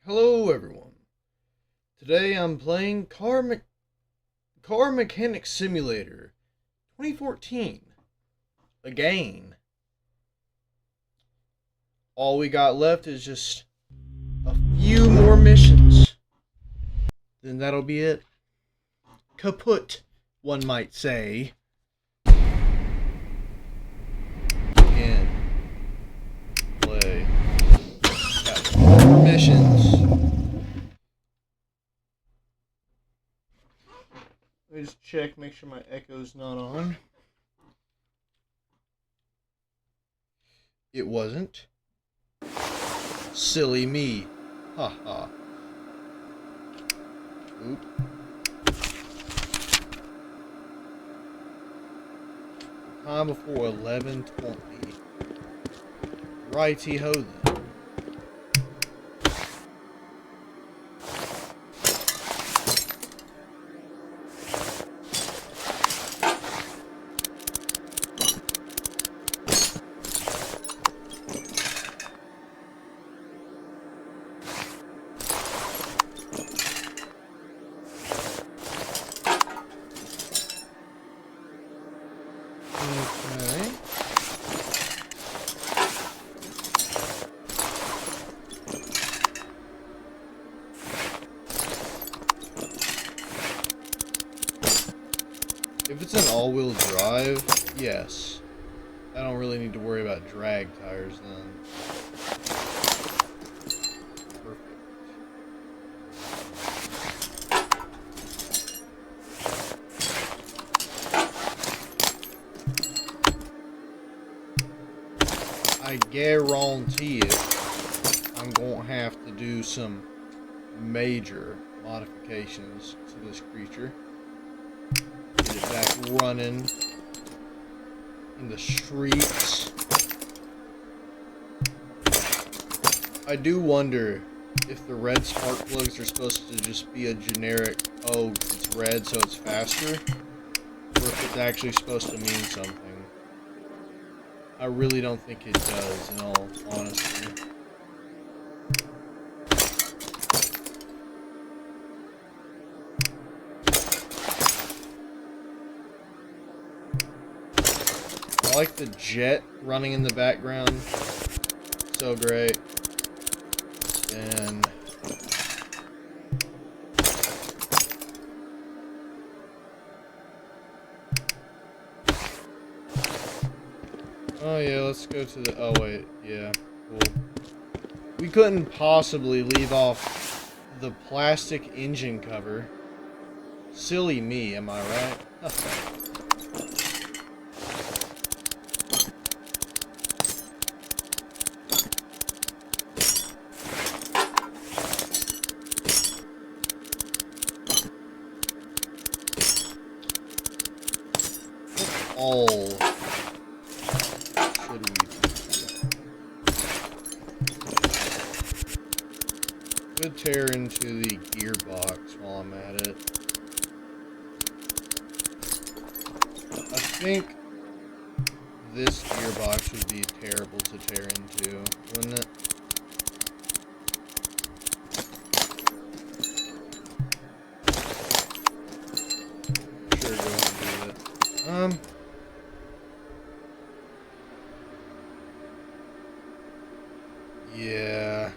Hello everyone. Today I'm playing Car Mechanic Simulator 2014. Again. All we got left is just a few more missions. Then that'll be it. Kaput, one might say. And play. Got 4 more missions. Let me just check, make sure my echo's not on. It wasn't. Silly me. Haha. Oop. Time before 11:20. Righty ho then. Okay. If it's an all-wheel drive, yes. I don't really need to worry about drag tires then. Perfect. I guarantee it, I'm going to have to do some major modifications to this creature. Get it back running in the streets. I do wonder if the red spark plugs are supposed to just be a generic, oh, it's red so it's faster, or if it's actually supposed to mean something. I really don't think it does, in all honesty. I like the jet running in the background. So great. And oh yeah, let's go to the, oh wait, yeah, cool. We couldn't possibly leave off the plastic engine cover. Silly me, am I right? All should we do? Could tear into the gearbox while I'm at it. I think this gearbox would be terrible to tear into, wouldn't it? Sure, go ahead and do it. Yeah.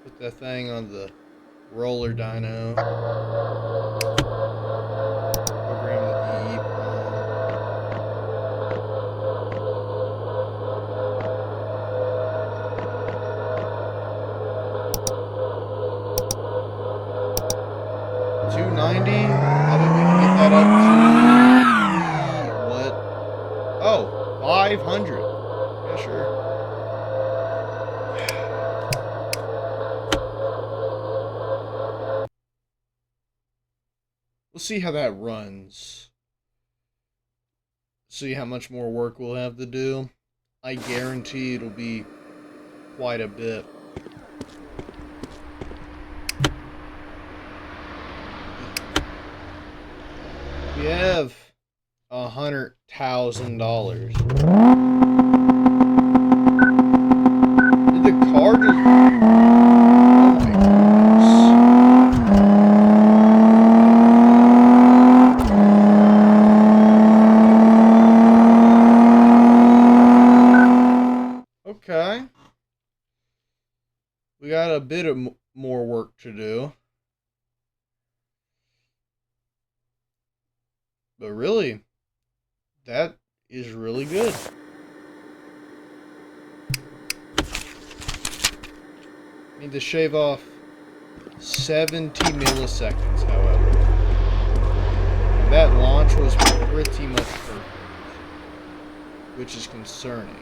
Put that thing on the roller dyno. Program the EEPROM. $290. I bet we can get that up to what? Oh, 500. Yeah, sure. We'll see how that runs. See how much more work we'll have to do. I guarantee it'll be quite a bit. We have $100,000. Did the car just... Oh my goodness. Okay. We got a bit of more work to do. But really, that is really good. Need to shave off 70 milliseconds, however. And that launch was pretty much perfect, which is concerning.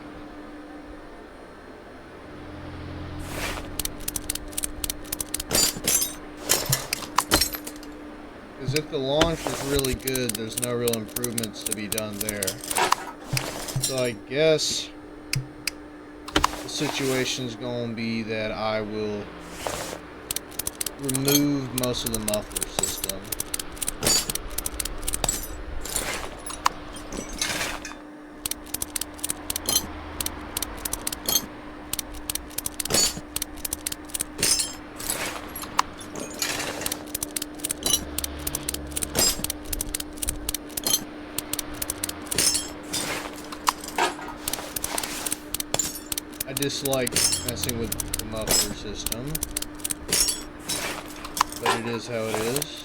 Because if the launch was really good, there's no real improvements to be done there. So I guess the situation's going to be that I will remove most of the muffler system. I dislike messing with the muffler system, but it is how it is.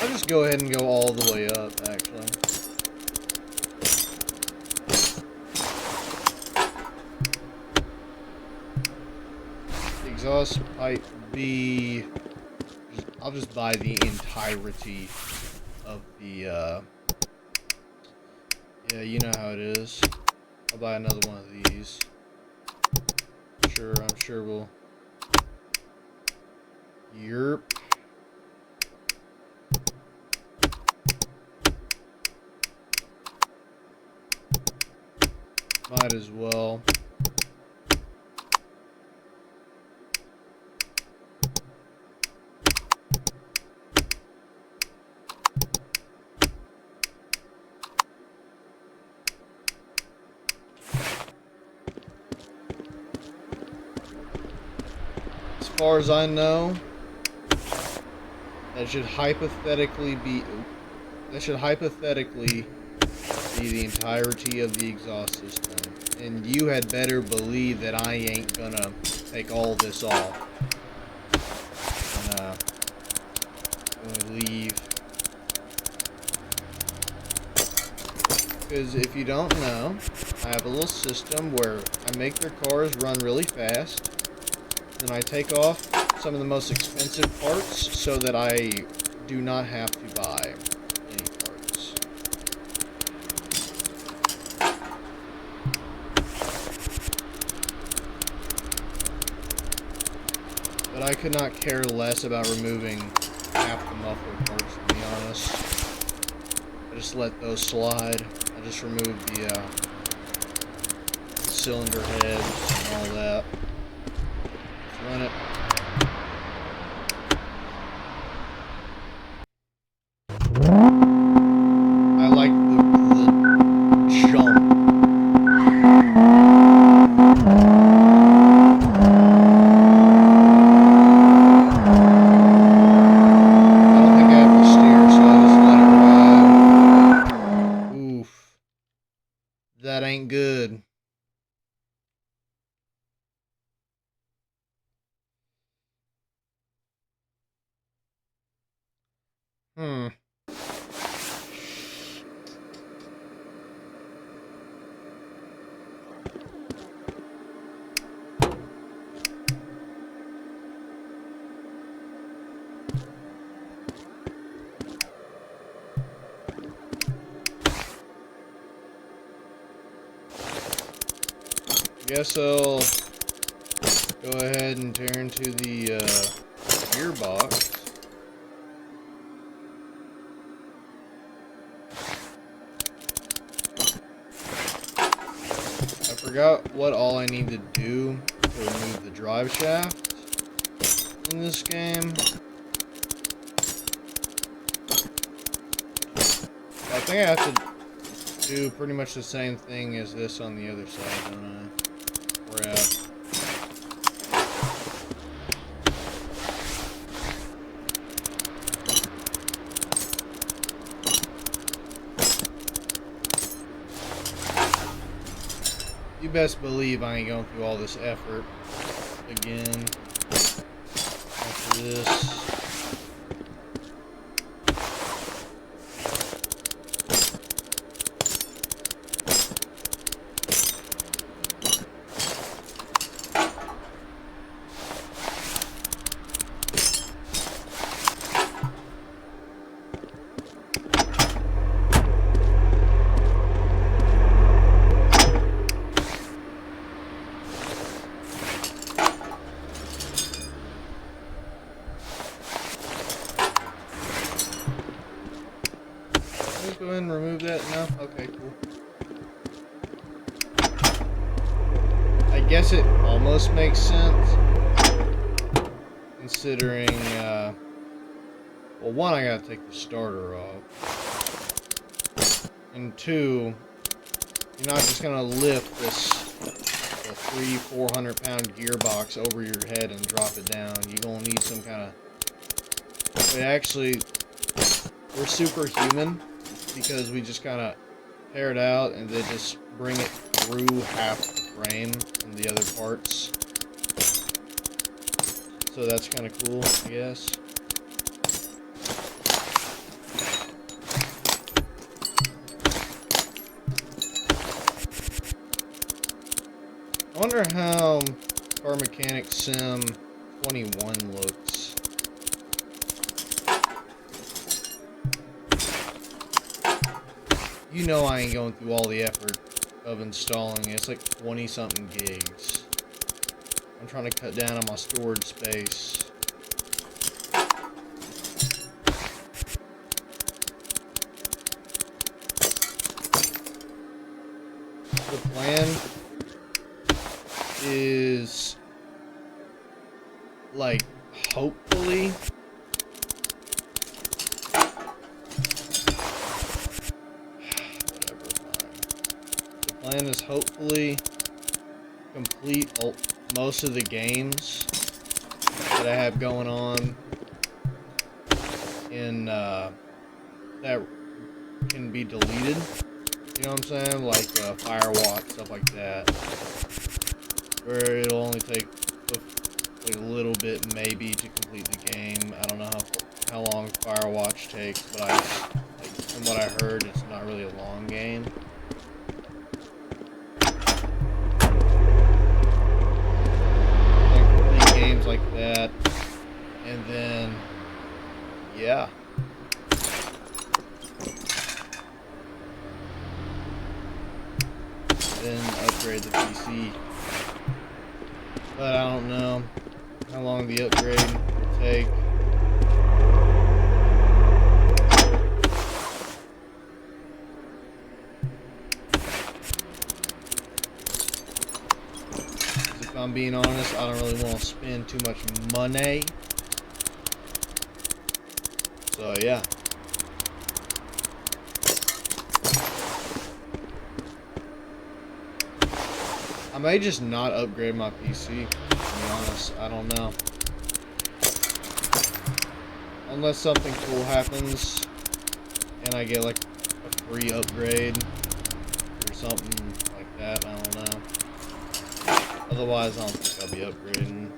I'll just go ahead and go all the way up, actually. The exhaust pipe B, I'll just buy the entirety of the, yeah, you know how it is. I'll buy another one of these. I'm sure we'll... Yerp. Might as well. As far as I know, that should hypothetically be the entirety of the exhaust system. And you had better believe that I ain't gonna take all this off. And, when we leave. Because if you don't know, I have a little system where I make their cars run really fast. Then I take off some of the most expensive parts so that I do not have to buy any parts. But I could not care less about removing half the muffler parts, to be honest. I just let those slide. I just removed the cylinder heads and all that. Run it. I like the jump. I don't think I have to steer, so I just let it ride. Oof. That ain't good. Guess I'll go ahead and turn to the gearbox. I forgot what all I need to do to remove the drive shaft. in this game. I think I have to do pretty much the same thing as this on the other side, don't I? We're out. You best believe I ain't going through all this effort again after this. Go ahead and remove that now. Okay, cool. I guess it almost makes sense, considering, well, one, I gotta take the starter off, and two, you're not just gonna lift this 300-400 pound gearbox over your head and drop it down. You're gonna need some kind of, but actually, we're superhuman, because we just kind of tear it out and then just bring it through half the frame and the other parts. So that's kind of cool, I guess. I wonder how Car Mechanic Sim 21 looks. You know I ain't going through all the effort of installing it. It's like 20-something gigs. I'm trying to cut down on my storage space. The plan is, like, hopefully, complete most of the games that I have going on in that can be deleted. You know what I'm saying? Like Firewatch, stuff like that, where it'll only take a little bit maybe to complete the game. I don't know how long Firewatch takes, but from what I heard, it's not really a long game. Games like that, and then yeah, then upgrade the PC. But I don't know how long the upgrade will take. If I'm being honest, I don't really want to spend too much money. So yeah. I may just not upgrade my PC, to be honest. I don't know. Unless something cool happens and I get like a free upgrade or something like that. I don't know. Otherwise, I don't think I'll be upgrading.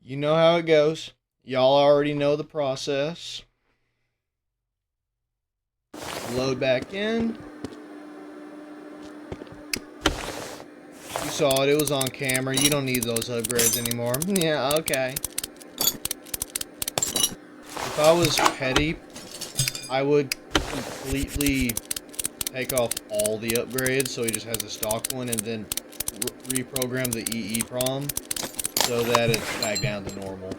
You know how it goes. Y'all already know the process. Load back in. You saw it. It was on camera. You don't need those upgrades anymore. Yeah, okay. If I was petty, I would completely take off all the upgrades so he just has a stock one and then reprogram the EEPROM so that it's back down to normal.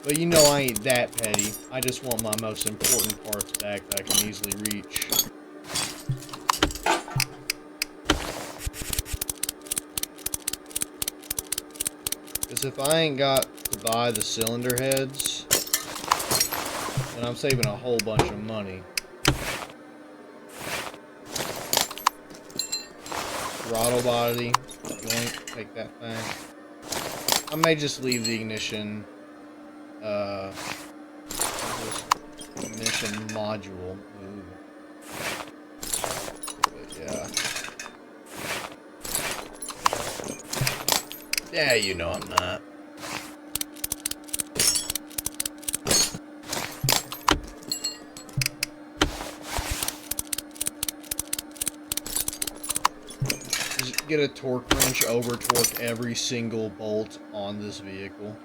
But you know I ain't that petty. I just want my most important parts back that I can easily reach. Because if I ain't got to buy the cylinder heads, then I'm saving a whole bunch of money. Throttle body, yoink, take that thing. I may just leave the ignition, ignition module. Ooh. But yeah. Yeah, you know I'm not. Just get a torque wrench, over torque every single bolt on this vehicle.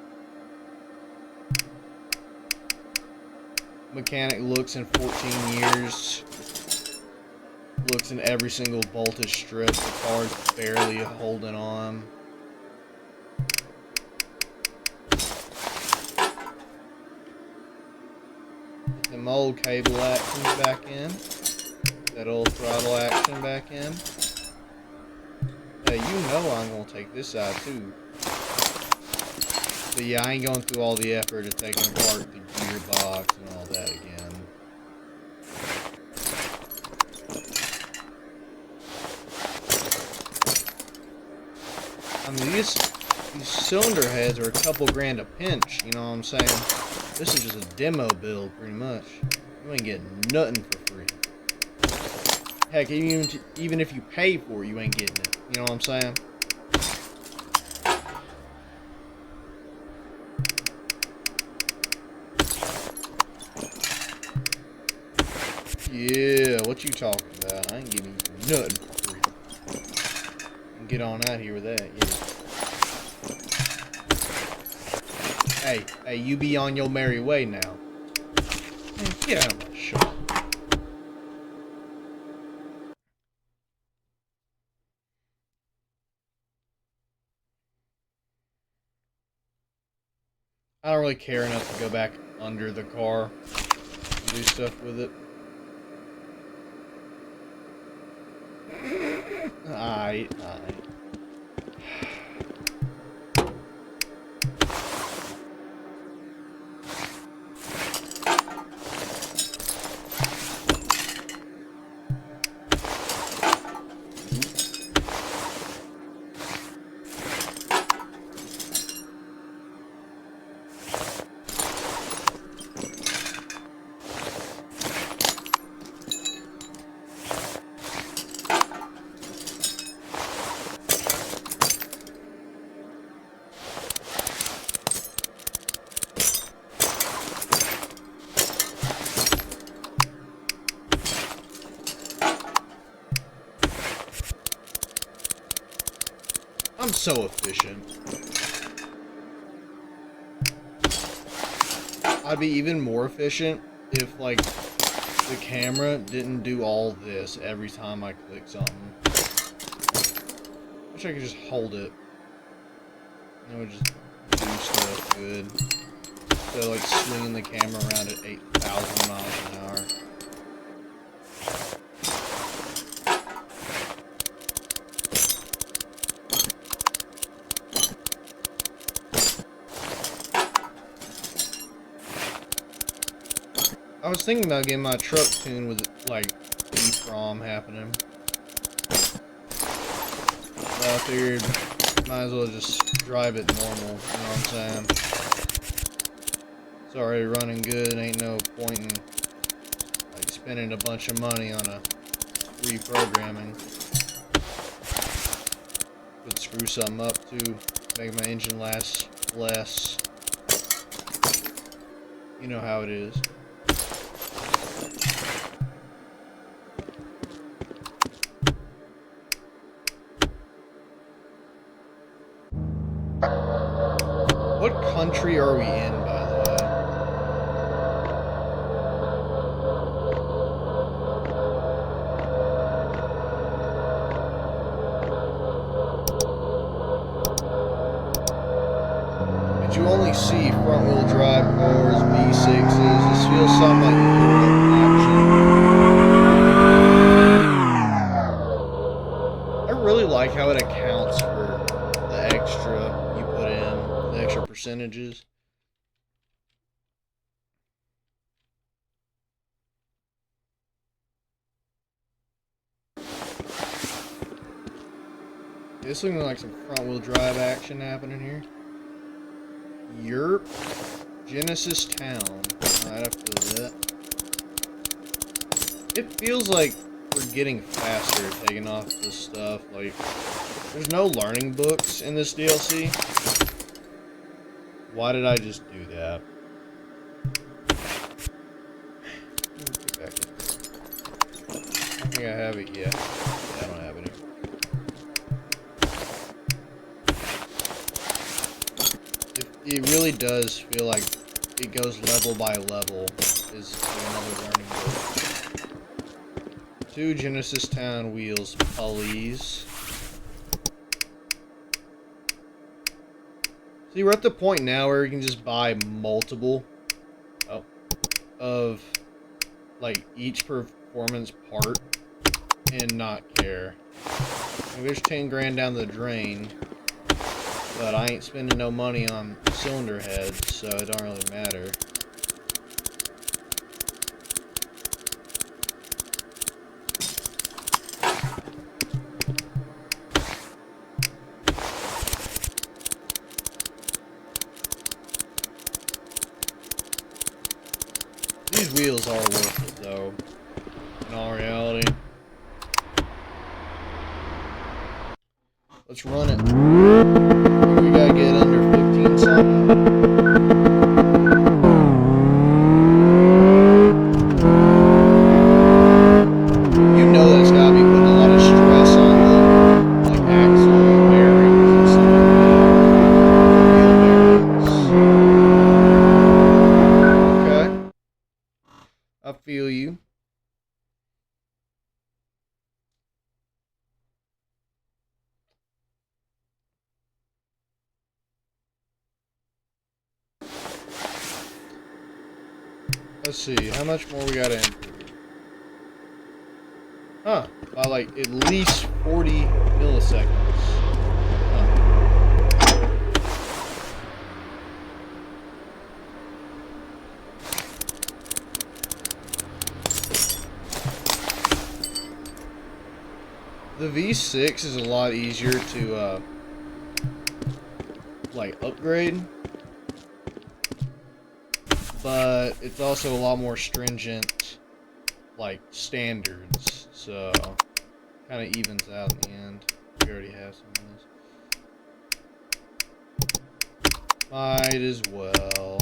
Mechanic looks in 14 years. Looks in every single bolt is stripped. The car's barely holding on. Get them old cable actions back in. That old throttle action back in. Hey, you know I'm gonna take this side too. But yeah, I ain't going through all the effort of taking apart the gearbox and all that again. I mean, these cylinder heads are a couple grand a pinch, you know what I'm saying? This is just a demo build, pretty much. You ain't getting nothing for free. Heck, even if you pay for it, you ain't getting it. You know what I'm saying? Yeah, what you talking about? I ain't giving you nothing for free. Get on out here with that, yeah. Hey, you be on your merry way now. Man, get out of my shop. I don't really care enough to go back under the car and do stuff with it. Alright. I'm so efficient. I'd be even more efficient if, like, the camera didn't do all this every time I click something. Wish I could just hold it. And it would just do stuff good. So, like, swinging the camera around at 8,000 miles an hour. I was thinking about getting my truck tuned with, like, EEPROM happening. But I figured, might as well just drive it normal, you know what I'm saying? It's already running good, ain't no point in, like, spending a bunch of money on a reprogramming. Could screw something up, too, make my engine last less. You know how it is. What country are we in, by the way? Did you only see front-wheel drive cars, V6s? This feels something like Europe action. I really like how it accounts for the extra you put in, the extra percentages. This looking like some front-wheel drive action happening here. Europe, Genesis Town. Alright, I feel that. It feels like we're getting faster taking off this stuff. Like, there's no learning books in this DLC. Why did I just do that? Get back in. I think I have it. Yeah, I don't have it here. It really does feel like it goes level by level. Is another learning book. 2 Genesis Town wheels, please. See, we're at the point now where we can just buy multiple of like each performance part and not care. Like, there's 10 grand down the drain, but I ain't spending no money on cylinder heads, so it don't really matter. These wheels are worth it, though, in all reality. Let's run it. We gotta get under 15 something. You know that's gotta be putting a lot of stress on the like axle bearings and stuff like that. Wheel bearings. Okay. I feel you. Let's see, how much more we gotta improve? Huh, by like at least 40 milliseconds. Huh. The V6 is a lot easier to like upgrade, but it's also a lot more stringent like standards, so kind of evens out in the end. We already have some of those. Might as well.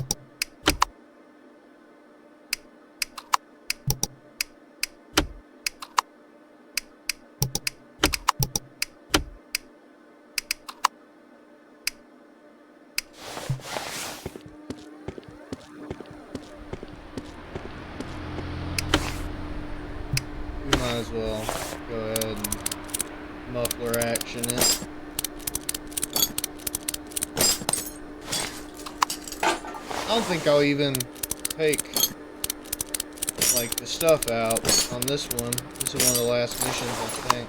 Might as well go ahead and muffler action it. I don't think I'll even take like the stuff out on this one. This is one of the last missions, I think.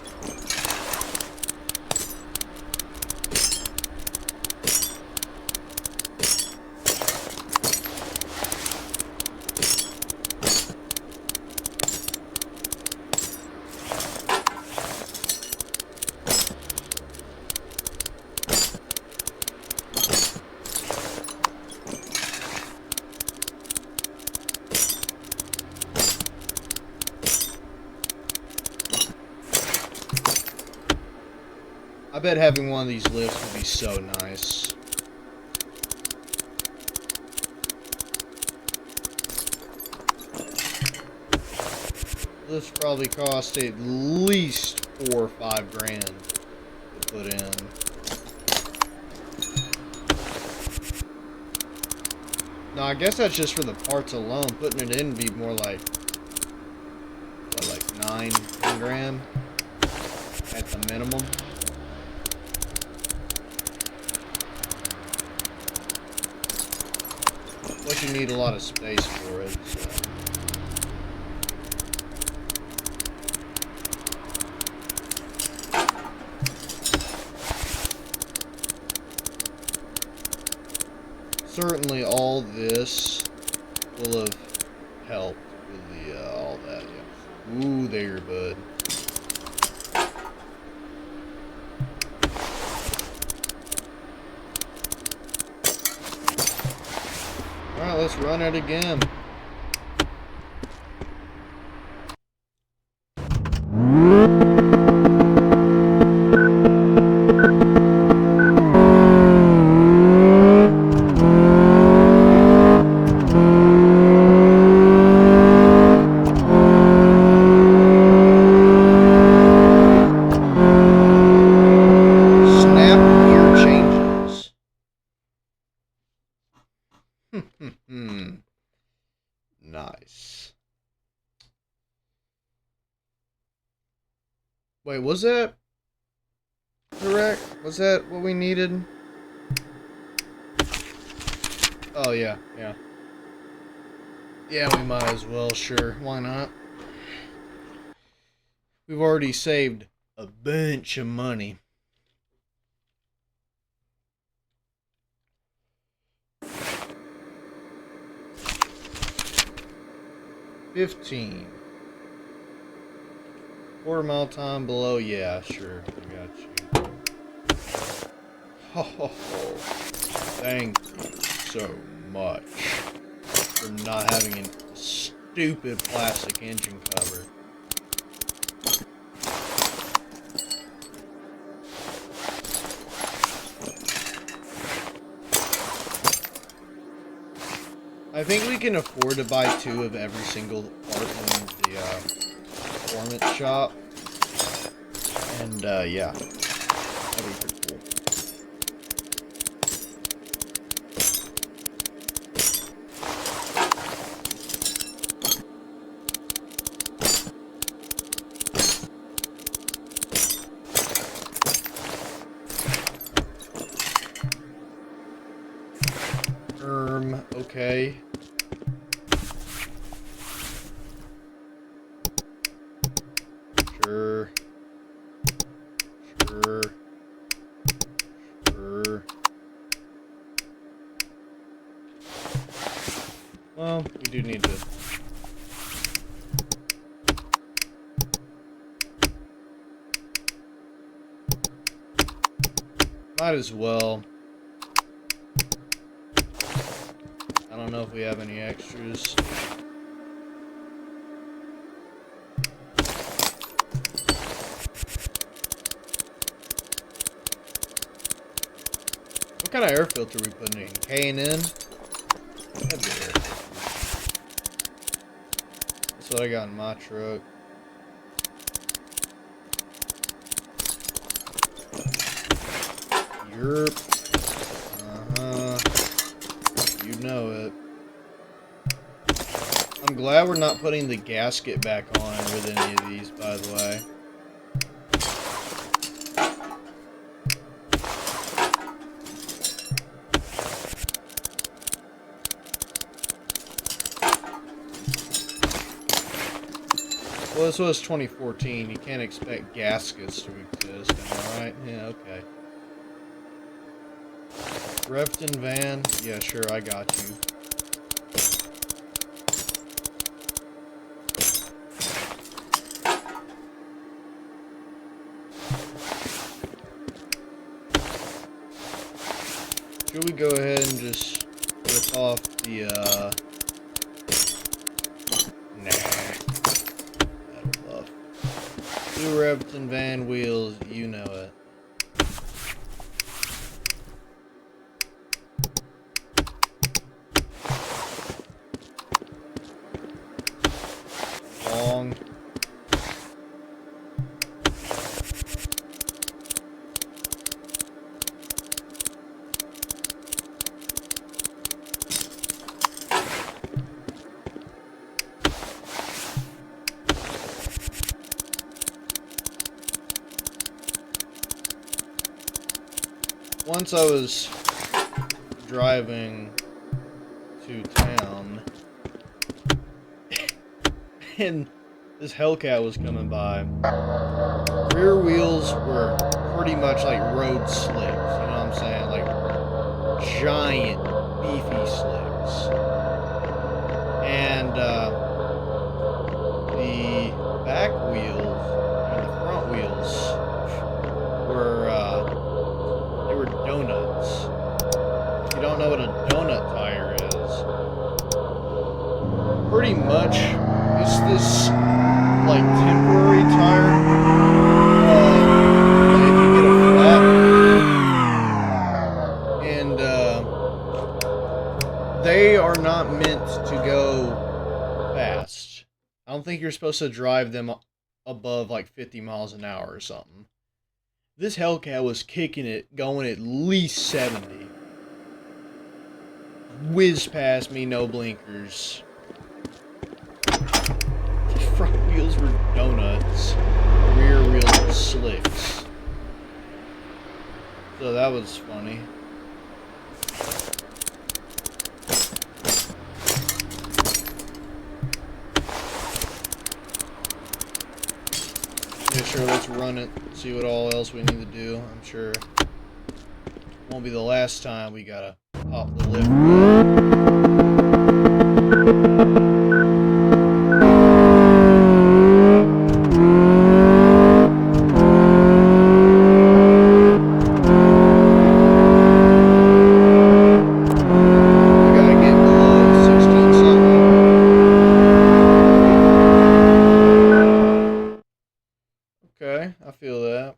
I bet having one of these lifts would be so nice. This probably cost at least 4 or 5 grand to put in. No, I guess that's just for the parts alone. Putting it in would be more like, what, like 10 grand at the minimum. Plus you need a lot of space for it, so. Certainly all this will have helped with the, all that, yeah. Ooh, there, bud. Alright, let's run it again. Nice. Wait, was that correct? Was that what we needed? Oh, yeah, yeah. Yeah, we might as well, sure. Why not? We've already saved a bunch of money. $15. Quarter-mile time below, yeah, sure. I got you. Oh, thank you so much for not having a stupid plastic engine cover. I think we can afford to buy 2 of every single part in the performance shop. And yeah, that'd be pretty cool. Okay. Sure. Sure. Sure. Well, we do need to. Might as well. I don't know if we have any extras. What kind of air filter are we putting in? K&N? That'd be air. That's what I got in my truck. Yerp. You know it. I'm glad we're not putting the gasket back on with any of these, by the way. Well, this was 2014. You can't expect gaskets to exist, am I right? Yeah, okay. Repton van? Yeah, sure, I got you. Should we go ahead and just rip off the, nah. That'll buff. 2 Repton van wheels, you know it. Long. once I was driving to town, and this Hellcat was coming by. Rear wheels were pretty much like road slicks, you know what I'm saying? Like giant, beefy slicks. And the back wheels, and the front wheels, were, they were donuts. If you don't know what a donut tire is, pretty much it's this, like, temporary tire. If you get a flat, and they are not meant to go fast. I don't think you're supposed to drive them above like 50 miles an hour or something. This Hellcat was kicking it, going at least 70. Whizzed past me, no blinkers. Front wheels were donuts. Rear wheels were slicks. So that was funny. Yeah, sure, let's run it, see what all else we need to do. I'm sure it won't be the last time we gotta pop the lift. Okay, I feel that.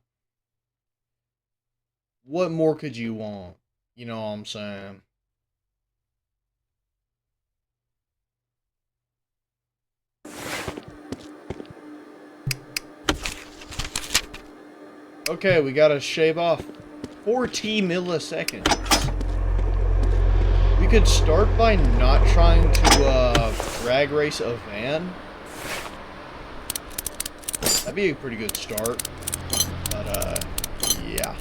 What more could you want? You know what I'm saying? Okay, we gotta shave off 40 milliseconds. We could start by not trying to drag race a van. That'd be a pretty good start. But, yeah.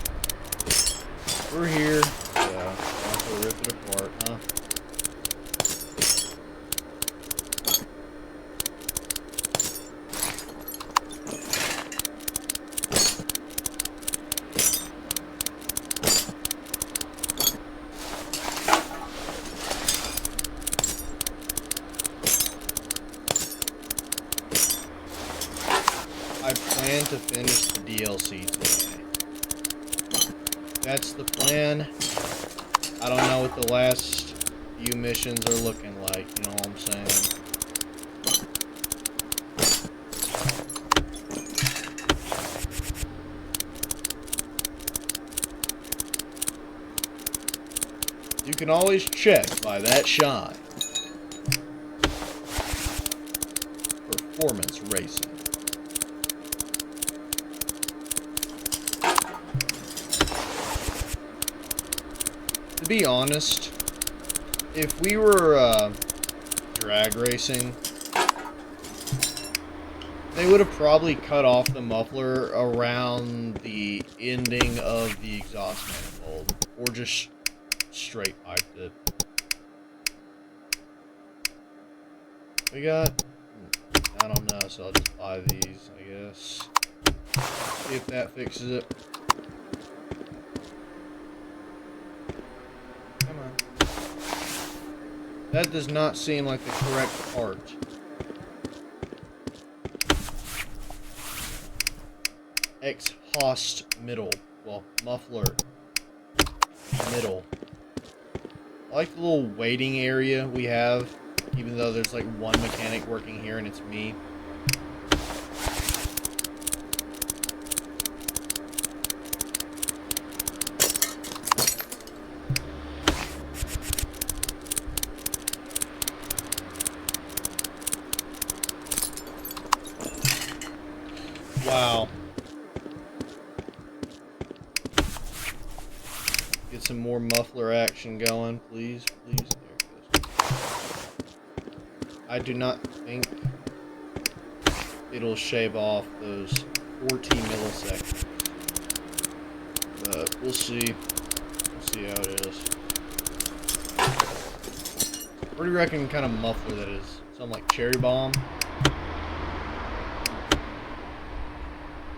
We're here. Yeah, I'll have to rip it apart, huh? I plan to finish the DLC today. That's the plan. I don't know what the last few missions are looking like, you know what I'm saying? You can always check by that shine. Performance racing. To be honest, if we were drag racing, they would have probably cut off the muffler around the ending of the exhaust manifold, or just straight piped it. We got, I don't know, so I'll just buy these, I guess. See if that fixes it. That does not seem like the correct part. Exhaust middle. Well, muffler middle. I like the little waiting area we have, even though there's like one mechanic working here and it's me. Wow. Get some more muffler action going, please, please. There it goes. I do not think it'll shave off those 14 milliseconds. But we'll see. We'll see how it is. What do you reckon kind of muffler that is? Something like cherry bomb?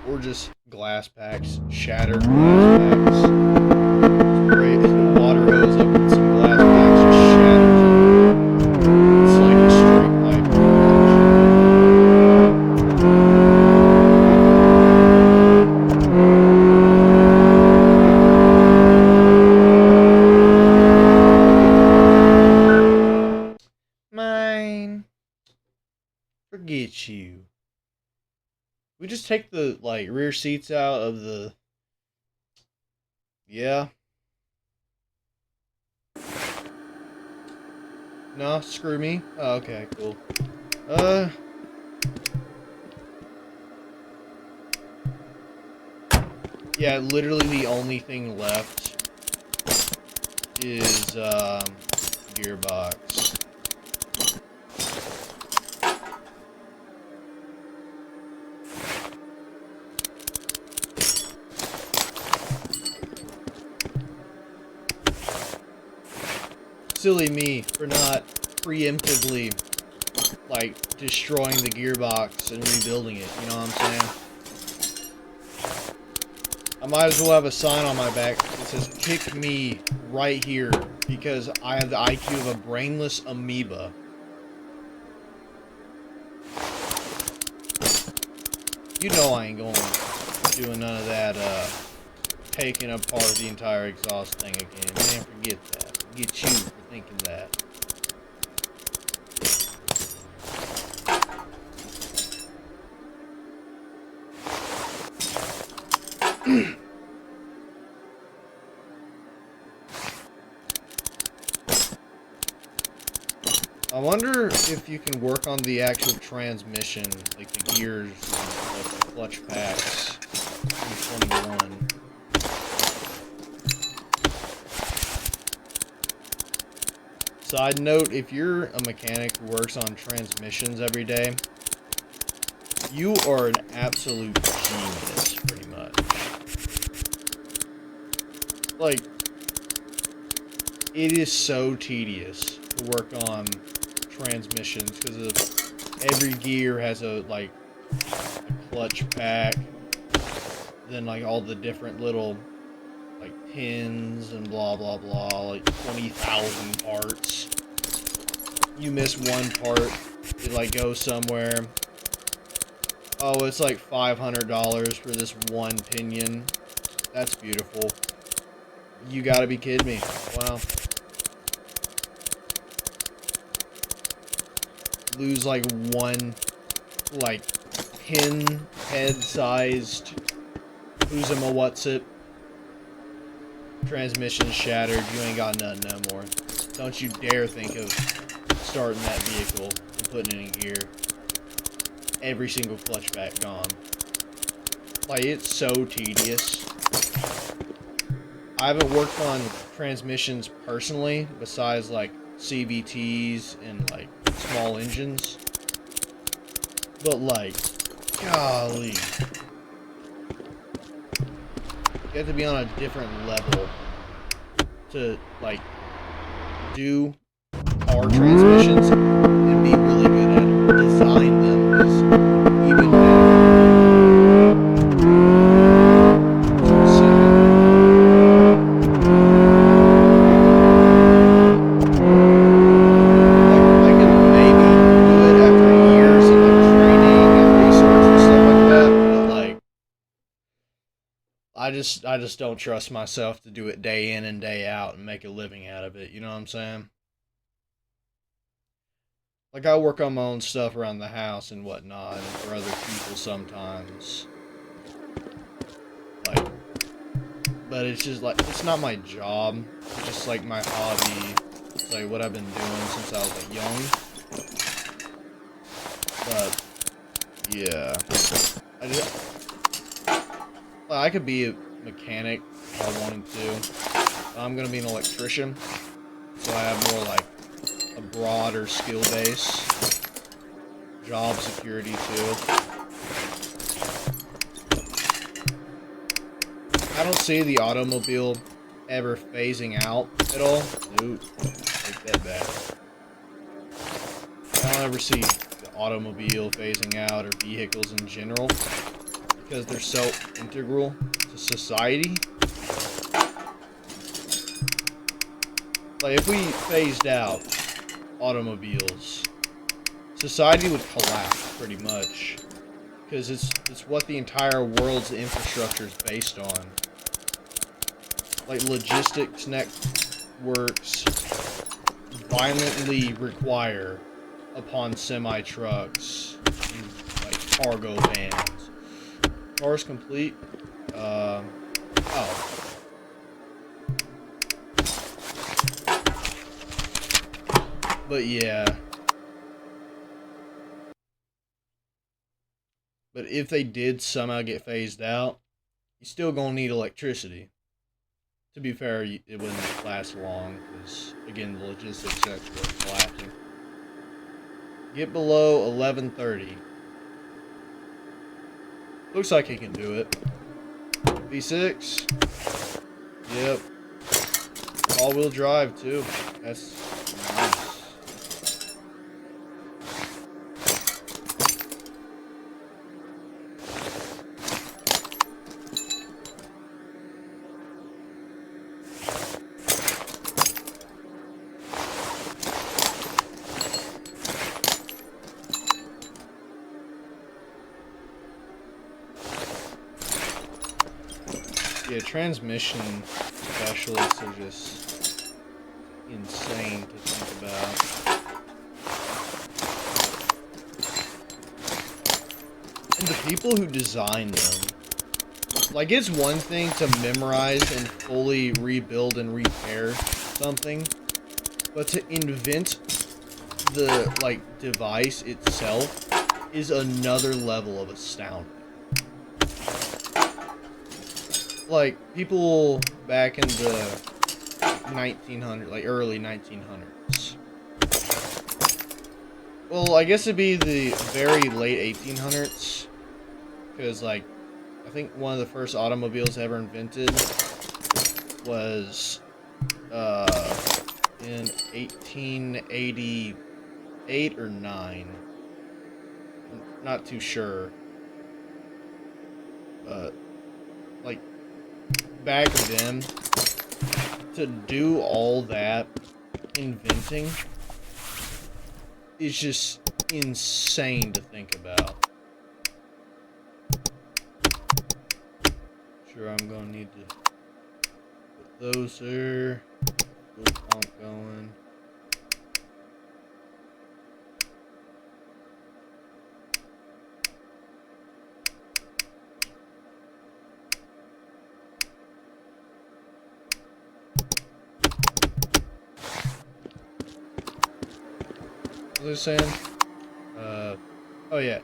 Or just glass packs, shattered glass packs. Spray the water hose up in some glass packs, just shatters it. It's like a straight pipe. Mine. Forget you. We just take the, like, rear seats out of the... Yeah. No, screw me. Oh, okay, cool. Yeah, literally the only thing left is, gearbox. Silly me for not preemptively, like, destroying the gearbox and rebuilding it, you know what I'm saying? I might as well have a sign on my back that says, "Kick me right here," because I have the IQ of a brainless amoeba. You know I ain't going doing none of that, taking apart the entire exhaust thing again. Man, forget that. Get you for thinking that. I wonder if you can work on the actual transmission, like the gears, and like the clutch packs in 21. Side note, if you're a mechanic who works on transmissions every day, you are an absolute genius, pretty much. Like, it is so tedious to work on transmissions because every gear has a clutch pack, then like all the different little like pins and blah blah blah, like 20,000 parts. You miss one part, it like goes somewhere. Oh, it's like $500 for this one pinion. That's beautiful. You gotta be kidding me. Wow. Lose like one like pin head sized who's a what's it. Transmission shattered, you ain't got nothing no more. Don't you dare think of starting that vehicle and putting it in gear. Every single clutch pack gone. Like, it's so tedious. I haven't worked on transmissions personally, besides like CVTs and like small engines. But like, golly. You have to be on a different level to like do car transmissions and be really good at it. Design them is even better. I could maybe do it after years of like training and research and stuff like that, but like I just don't trust myself to do it day in and day out and make a living out of it, you know what I'm saying? Like, I work on my own stuff around the house and whatnot, and for other people sometimes. Like, but it's just like, it's not my job. It's just like my hobby. It's like what I've been doing since I was like young. But, yeah. I could be a mechanic if I wanted to. I'm gonna be an electrician. So I have more like a broader skill base. Job security too. I don't see the automobile ever phasing out at all. Nope. Take that back. I don't ever see the automobile phasing out or vehicles in general because they're so integral to society. Like, if we phased out automobiles, society would collapse pretty much. Because it's what the entire world's infrastructure is based on. Like, logistics networks violently require upon semi-trucks and, like, cargo vans. Cars complete? Oh. But yeah. But if they did somehow get phased out, you're still gonna need electricity. To be fair, it wouldn't last long, because, again, the logistics sector is collapsing. Get below 1130. Looks like he can do it. V6. Yep. All-wheel drive, too. That's nice. Yeah, transmission specialists are just insane to think about. And the people who design them. Like, it's one thing to memorize and fully rebuild and repair something, but to invent the, like, device itself is another level of astounding. Like, people back in the 1900s, like early 1900s. Well, I guess it'd be the very late 1800s, because, like, I think one of the first automobiles ever invented was in 1888 or 9. I'm not too sure, but, like, back then, to do all that inventing is just insane to think about. Sure, I'm gonna need to put those there. Fuel pump going. What was I saying? Oh yeah.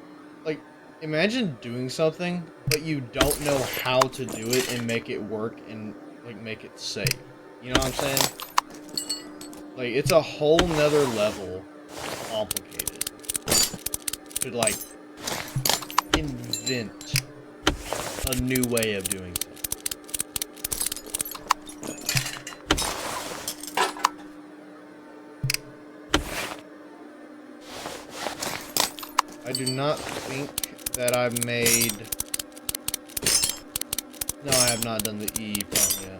Like, imagine doing something, but you don't know how to do it and make it work and, like, make it safe. You know what I'm saying? Like, it's a whole nother level complicated to, like, invent a new way of doing something. I do not think that I've made... No, I have not done the E pump yet.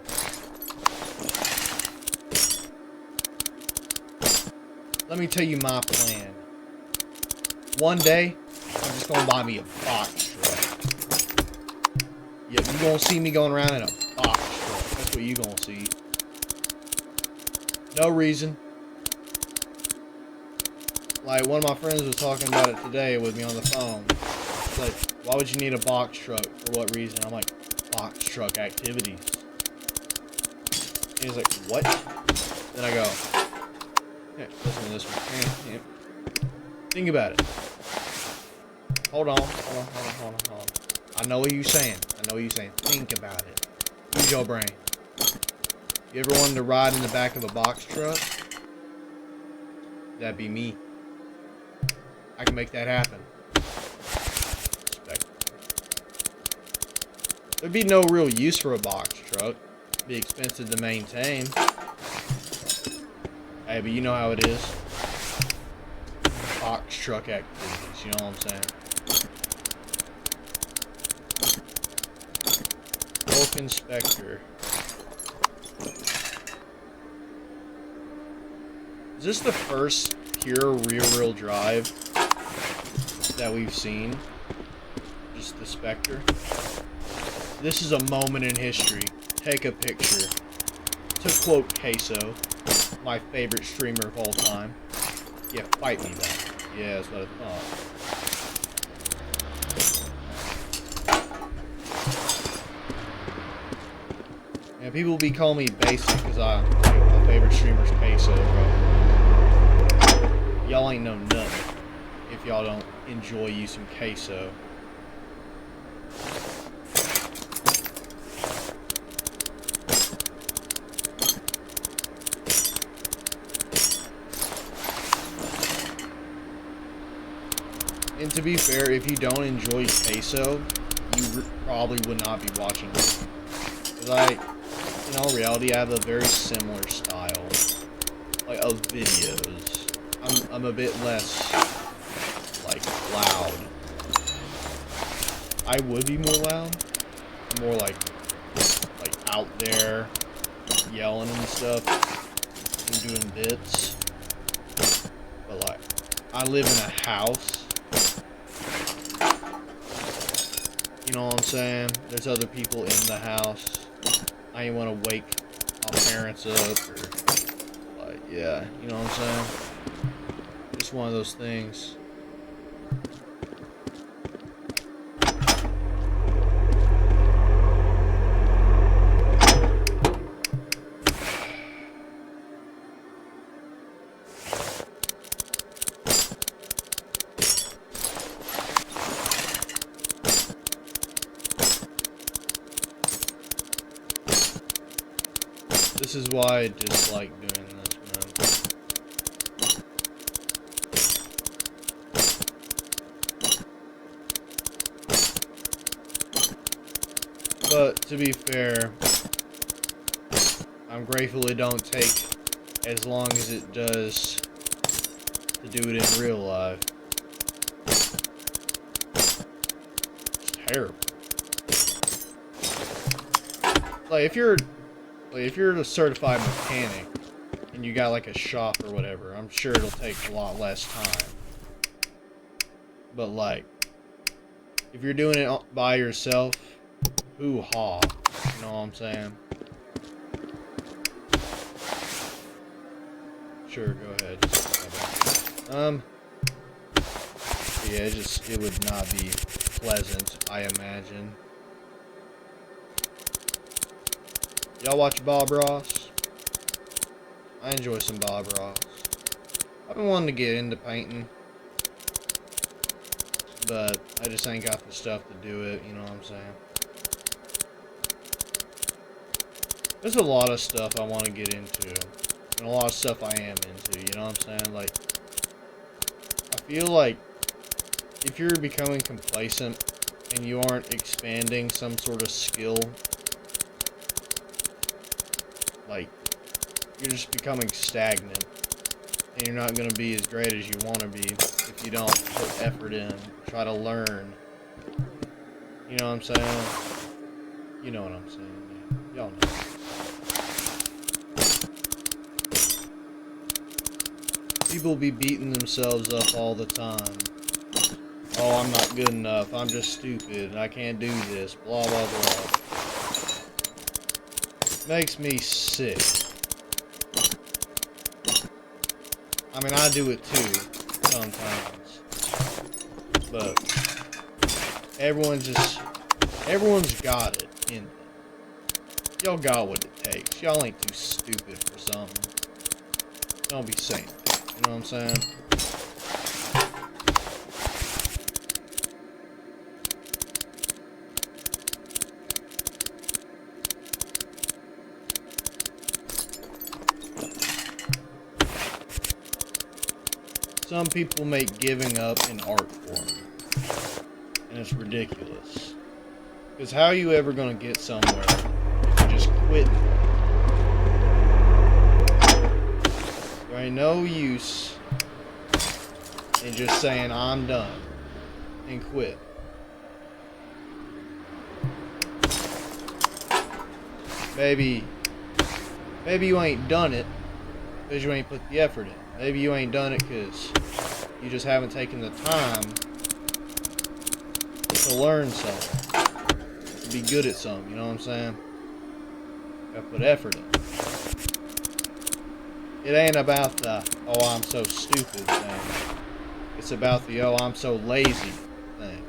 Let me tell you my plan. One day, I'm just gonna buy me a box truck. Yep, you're gonna see me going around in a box truck. That's what you're gonna see. No reason. Like, one of my friends was talking about it today with me on the phone. It's like, why would you need a box truck? For what reason? I'm like, box truck activities. And he's like, what? Then I go, yeah, listen to this one. Yeah. Think about it. Hold on. I know what you're saying. Think about it. Use your brain. You ever wanted to ride in the back of a box truck? That'd be me. I can make that happen. There'd be no real use for a box truck. be expensive to maintain. Hey, but you know how it is. Box truck activities, you know what I'm saying? Bulk inspector. Is this the first pure rear-wheel drive that we've seen? Just the Spectre? This is a moment in history. Take a picture. To quote Queso, my favorite streamer of all time. Yeah, fight me back. Yeah, that's what I thought. Yeah, people be calling me basic because my favorite streamer's Queso, bro. Y'all ain't know nothing if y'all don't enjoy you some Queso. And to be fair, if you don't enjoy Queso, you probably would not be watching it. Because in all reality, I have a very similar style, like, of videos. I'm a bit less, like, loud. I would be more loud. I'm more like out there, yelling and stuff, and doing bits. But, like, I live in a house. You know what I'm saying? There's other people in the house. I ain't want to wake my parents up or, like, yeah, you know what I'm saying? Just one of those things. This is why I dislike doing this, man. But, to be fair, I'm grateful it don't take as long as it does to do it in real life. It's terrible. Like, if you're a certified mechanic and you got like a shop or whatever, I'm sure it'll take a lot less time. But like, if you're doing it by yourself, hoo-ha, you know what I'm saying? Sure, go ahead. Yeah, it would not be pleasant, I imagine. Y'all watch Bob Ross? I enjoy some Bob Ross. I've been wanting to get into painting, but I just ain't got the stuff to do it, you know what I'm saying? There's a lot of stuff I want to get into, and a lot of stuff I am into, you know what I'm saying? Like, I feel like if you're becoming complacent and you aren't expanding some sort of skill, like, you're just becoming stagnant, and you're not going to be as great as you want to be if you don't put effort in, try to learn. You know what I'm saying? You know what I'm saying, yeah. Y'all know. People be beating themselves up all the time. Oh, I'm not good enough, I'm just stupid, I can't do this, blah blah blah. Makes me sick. I mean, I do it too, sometimes. But everyone's got it in them. Y'all got what it takes. Y'all ain't too stupid for something. Don't be saying that. You know what I'm saying? Some people make giving up an art form, and it's ridiculous. Because how are you ever going to get somewhere if you just quit There ain't no use in just saying I'm done and quit. Maybe you ain't done it because you ain't put the effort in. Maybe you ain't done it because you just haven't taken the time to learn something, to be good at something, you know what I'm saying? Gotta put effort in. It ain't about the, oh, I'm so stupid thing. It's about the, oh, I'm so lazy thing.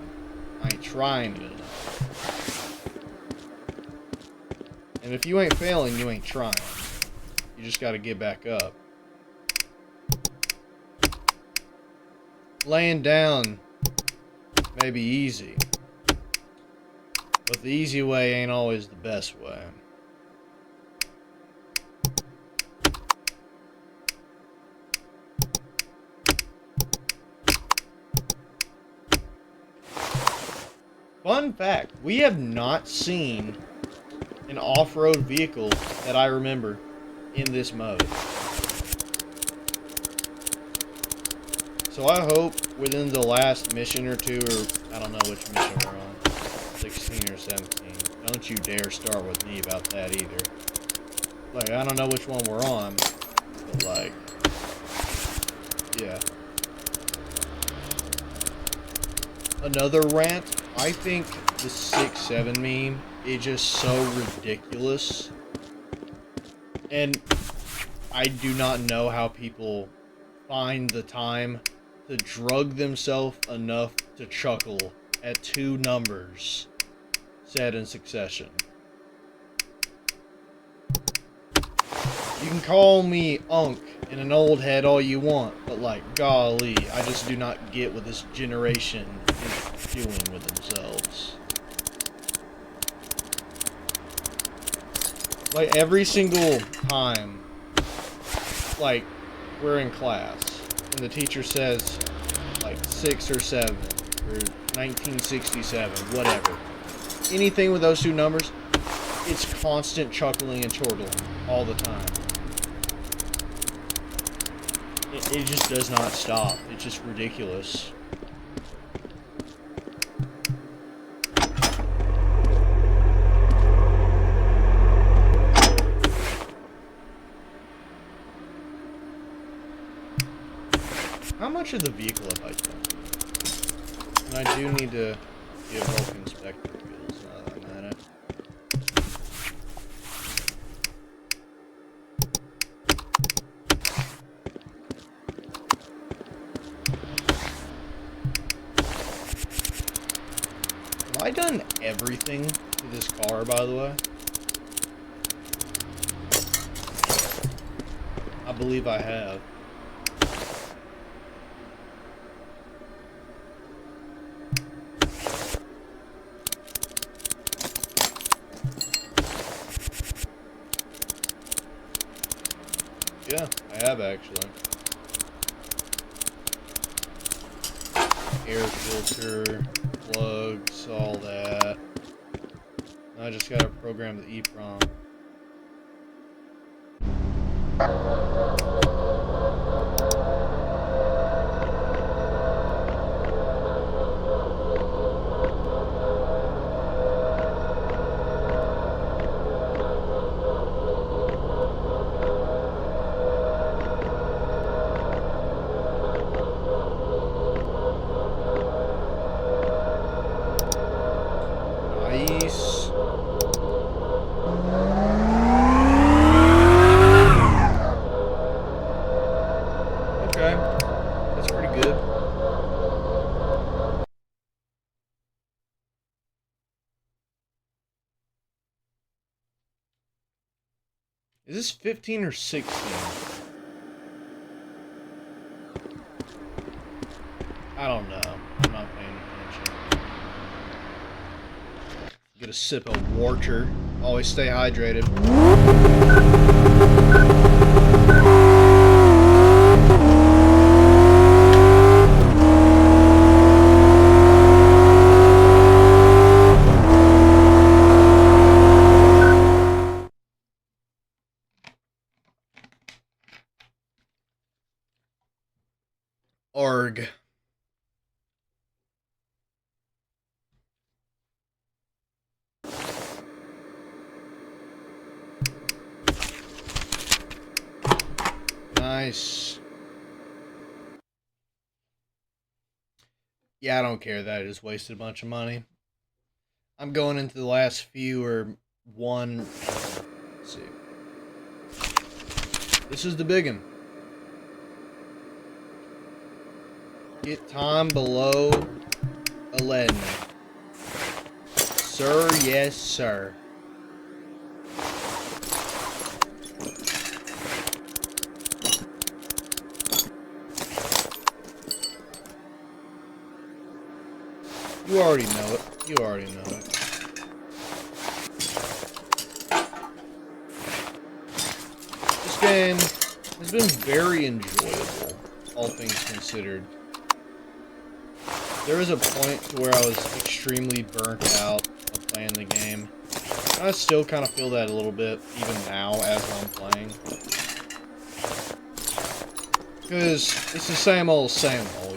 I ain't trying enough. And if you ain't failing, you ain't trying. You just gotta get back up. Laying down may be easy, but the easy way ain't always the best way. Fun fact, we have not seen an off-road vehicle that I remember in this mode. So I hope within the last mission or two, or I don't know which mission we're on, 16 or 17. Don't you dare start with me about that either. Like, I don't know which one we're on, but like, yeah. Another rant, I think the 6-7 meme is just so ridiculous. And I do not know how people find the time to drug themselves enough to chuckle at two numbers said in succession. You can call me Unk and an old head all you want, but like, golly, I just do not get what this generation is doing with themselves. Like, every single time, like, we're in class, and the teacher says, like, 6 or 7, or 1967, whatever. Anything with those two numbers, it's constant chuckling and chortling all the time. It just does not stop. It's just ridiculous. How much of the vehicle have I done? And I do need to get bulk inspector wheels now that I'm at it. Have I done everything to this car, by the way? I believe I have. Yeah, I have actually. Air filter, plugs, all that. I just gotta program the EEPROM. Nice. Okay, that's pretty good. Is this 15 or 16? I don't know. I'm not paying attention. Get a sip of water. Always stay hydrated. Arg. Nice. Yeah, I don't care that I just wasted a bunch of money. I'm going into the last few or one. Let's see. This is the big one. Get time below 11. Sir, yes, sir. You already know it. You already know it. This game has been very enjoyable, all things considered. There was a point to where I was extremely burnt out of playing the game. And I still kind of feel that a little bit, even now, as I'm playing. Because it's the same old,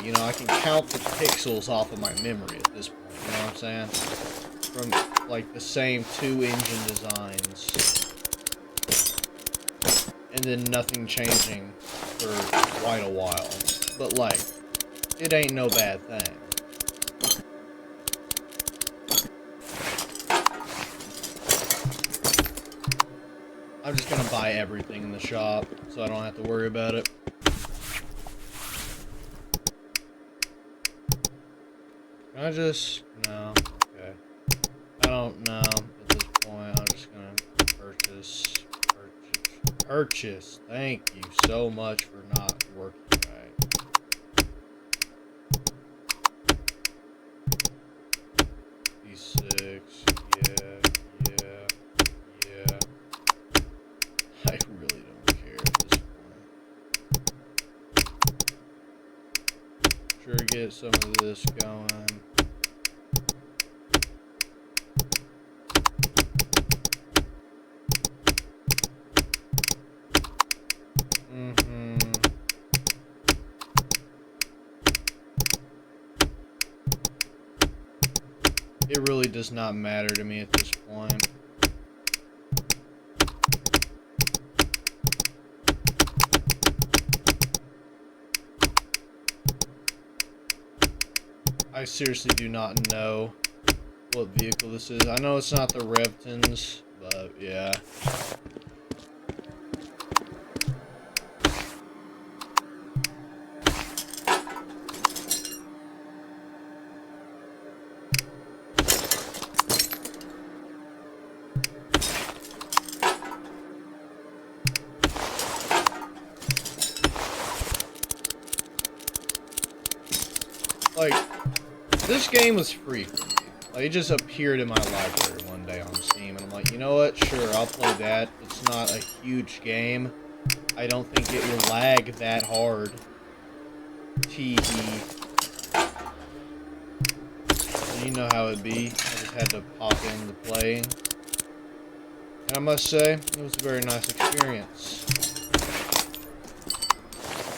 you know, I can count the pixels off of my memory at this point, you know what I'm saying? From, like, the same 2 engine designs. And then nothing changing for quite a while. But, like, it ain't no bad thing. I'm just gonna buy everything in the shop, so I don't have to worry about it. Can I just... No. Okay. I don't know at this point. I'm just gonna purchase. Purchase. Thank you so much for not working right. D6. Yeah. I really don't care at this point. Sure, get some of this going. It really does not matter to me at this point. I seriously do not know what vehicle this is. I know it's not the Revtons, but yeah. Like, this game was free for me. Like, it just appeared in my library one day on Steam, and I'm like, you know what? Sure, I'll play that. It's not a huge game. I don't think it will lag that hard. Teehee. You know how it be. I just had to pop in to play. And I must say, it was a very nice experience.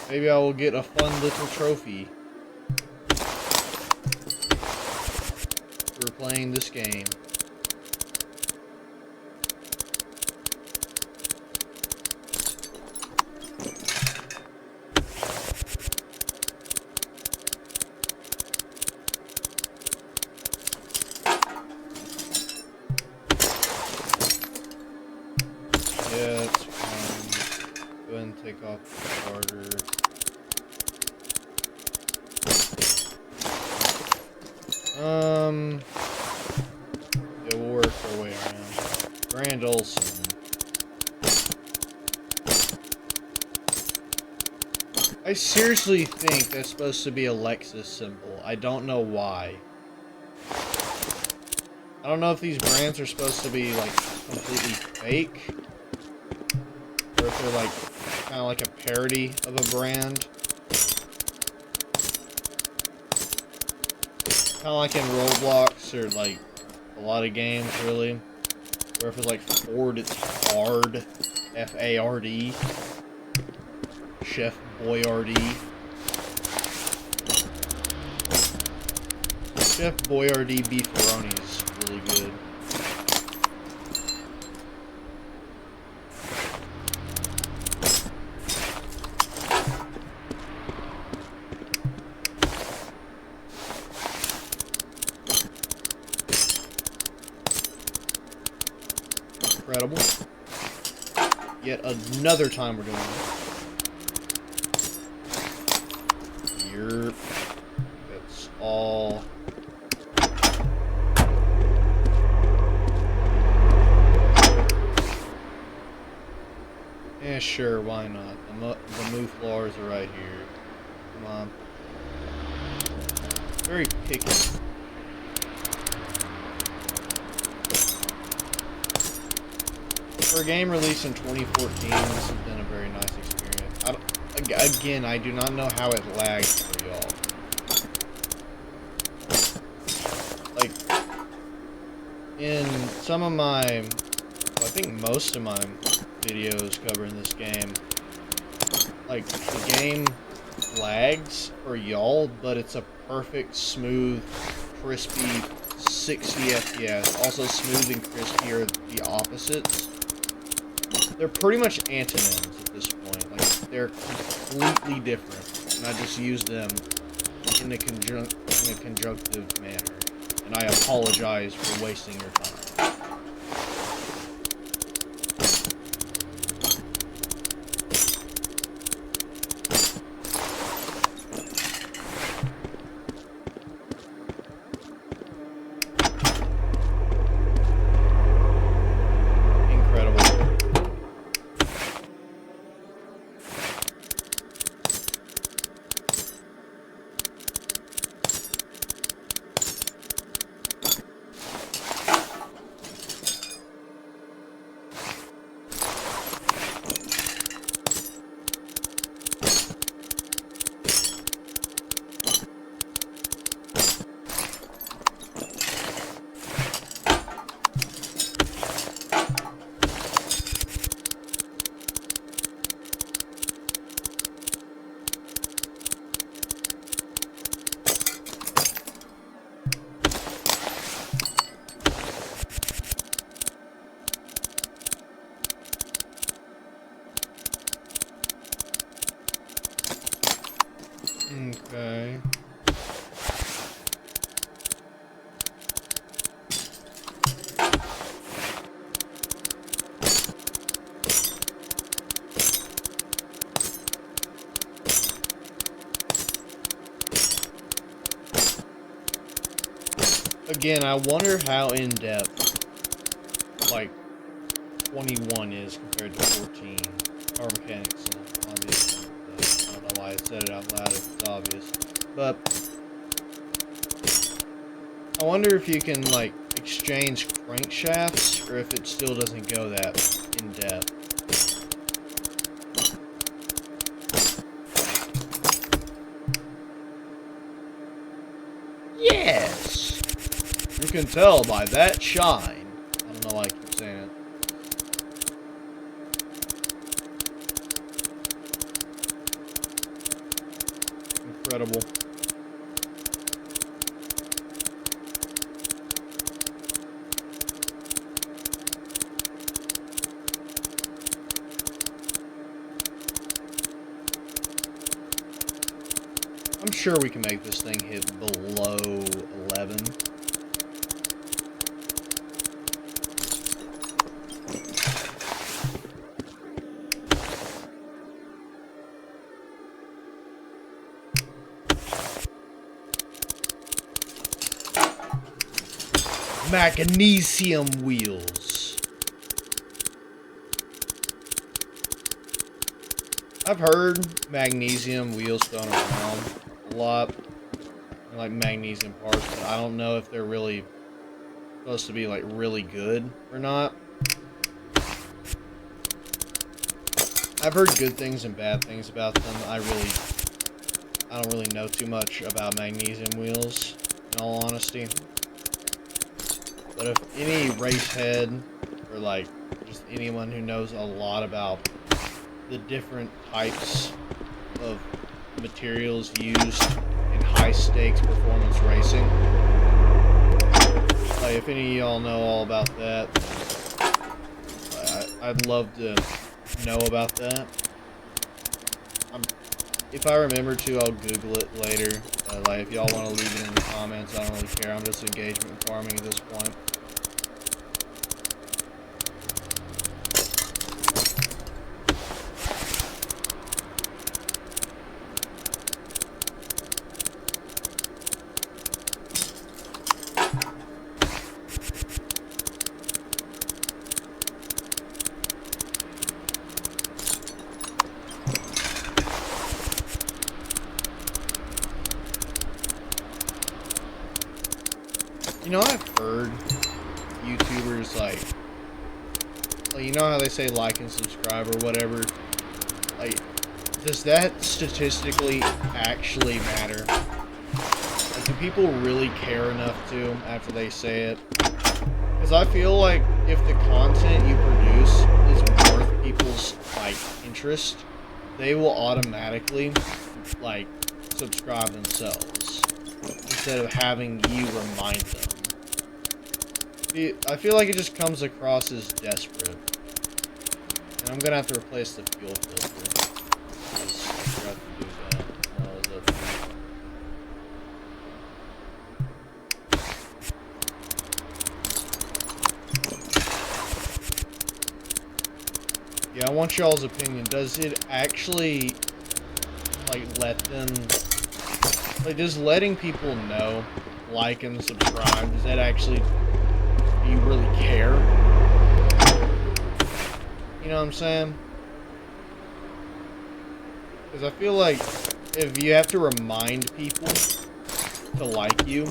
Maybe I will get a fun little trophy for playing this game. Yeah, it's fine. Go ahead and take off the starter. Yeah, we'll work our way around. Grand Olsen. I seriously think that's supposed to be a Lexus symbol. I don't know why. I don't know if these brands are supposed to be, like, completely fake. Or if they're, like, kind of like a parody of a brand. Kind of like in Roblox, or, like, a lot of games, really. Where if it's, like, Ford, it's Fard. F-A-R-D. Chef Boyardee. Chef Boyardee beefaroni is really good. Incredible. Yet another time we're doing it. Yerp. That's all. Yeah, sure, why not? The moo floors are right here. Come on. Very picky. For a game released in 2014, this has been a very nice experience. Again, I do not know how it lags for y'all. Like, in some of my, well, I think most of my videos covering this game, like, the game lags for y'all, but it's a perfect, smooth, crispy 60 FPS. Also, smooth and crispy are the opposites. They're pretty much antonyms at this point. Like, they're completely different, and I just use them in a conjunctive manner. And I apologize for wasting your time. Okay. Again, I wonder how in-depth, like, 21 is compared to 14. Power mechanics, obviously. I don't know why I said it out loud if it's obvious. But I wonder if you can, like, exchange crankshafts, or if it still doesn't go that in-depth. Yes! You can tell by that shine. I don't know why I keep saying it. Incredible. I'm sure we can make this thing hit below 11. Magnesium wheels. I've heard magnesium wheels thrown around a lot, like magnesium parts, but I don't know if they're really supposed to be like really good or not. I've heard good things and bad things about them. I don't really know too much about magnesium wheels, in all honesty. But if any race head, or like just anyone who knows a lot about the different types of materials used in high stakes performance racing, Like, if any of y'all know all about that, I'd love to know about that. If I remember to, I'll Google it later. Like, if y'all want to leave it in the comments, I don't really care. I'm just engagement farming at this point. You know, I've heard YouTubers, like, you know how they say like and subscribe or whatever? Like, does that statistically actually matter? Like, do people really care enough to after they say it? Because I feel like if the content you produce is worth people's, like, interest, they will automatically, like, subscribe themselves instead of having you remind them. I feel like it just comes across as desperate. And I'm gonna have to replace the fuel filter. I forgot to do that while I was up here. Yeah, I want y'all's opinion. Does it actually, like, let them... Like, does letting people know, like and subscribe, does that actually... Do you really care? You know what I'm saying? Because I feel like if you have to remind people to like you,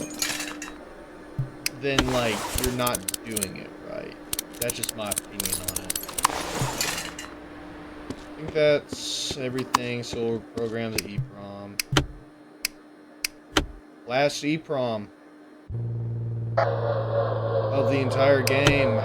then, like, you're not doing it right. That's just my opinion on it. I think that's everything. Solar programs at EEPROM. Last EEPROM of the entire game.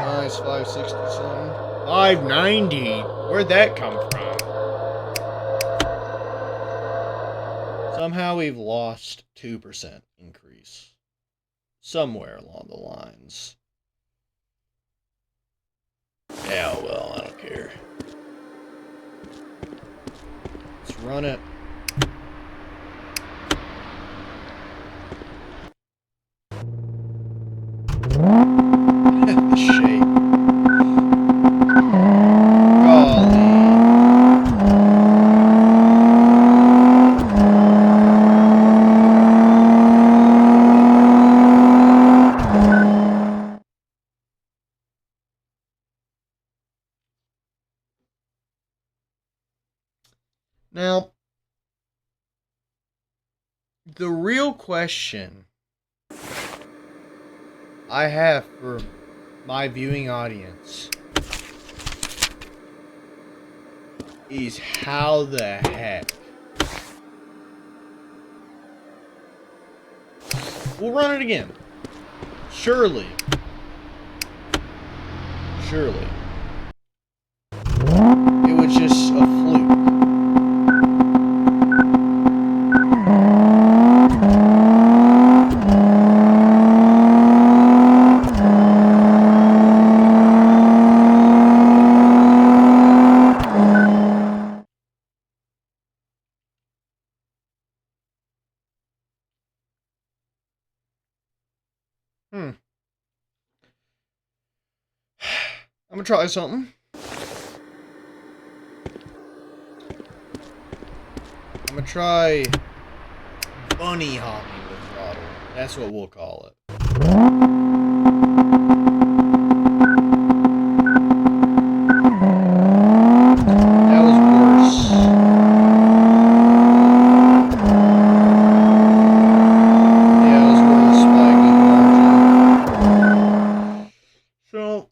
Nice, 560 something. 590? Where'd that come from? Somehow we've lost 2% increase. Somewhere along the lines. Yeah, well, I don't care. Let's run it. The shape. Golly. Now, the real question I have for my viewing audience is how the heck we'll run it again. Surely it was just a fluke. I'm gonna try something. I'm gonna try bunny hopping with throttle. That's what we'll call it. That was worse. Yeah, it was worse by a good margin. So,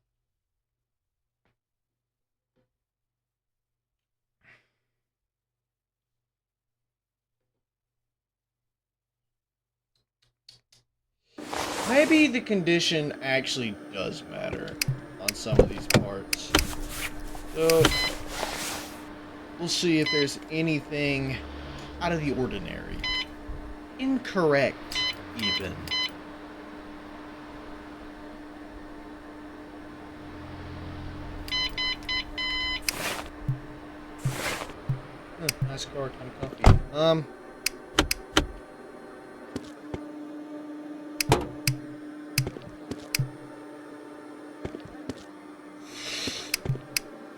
maybe the condition actually does matter on some of these parts. So, we'll see if there's anything out of the ordinary. Incorrect, even. Nice car, kind of comfy.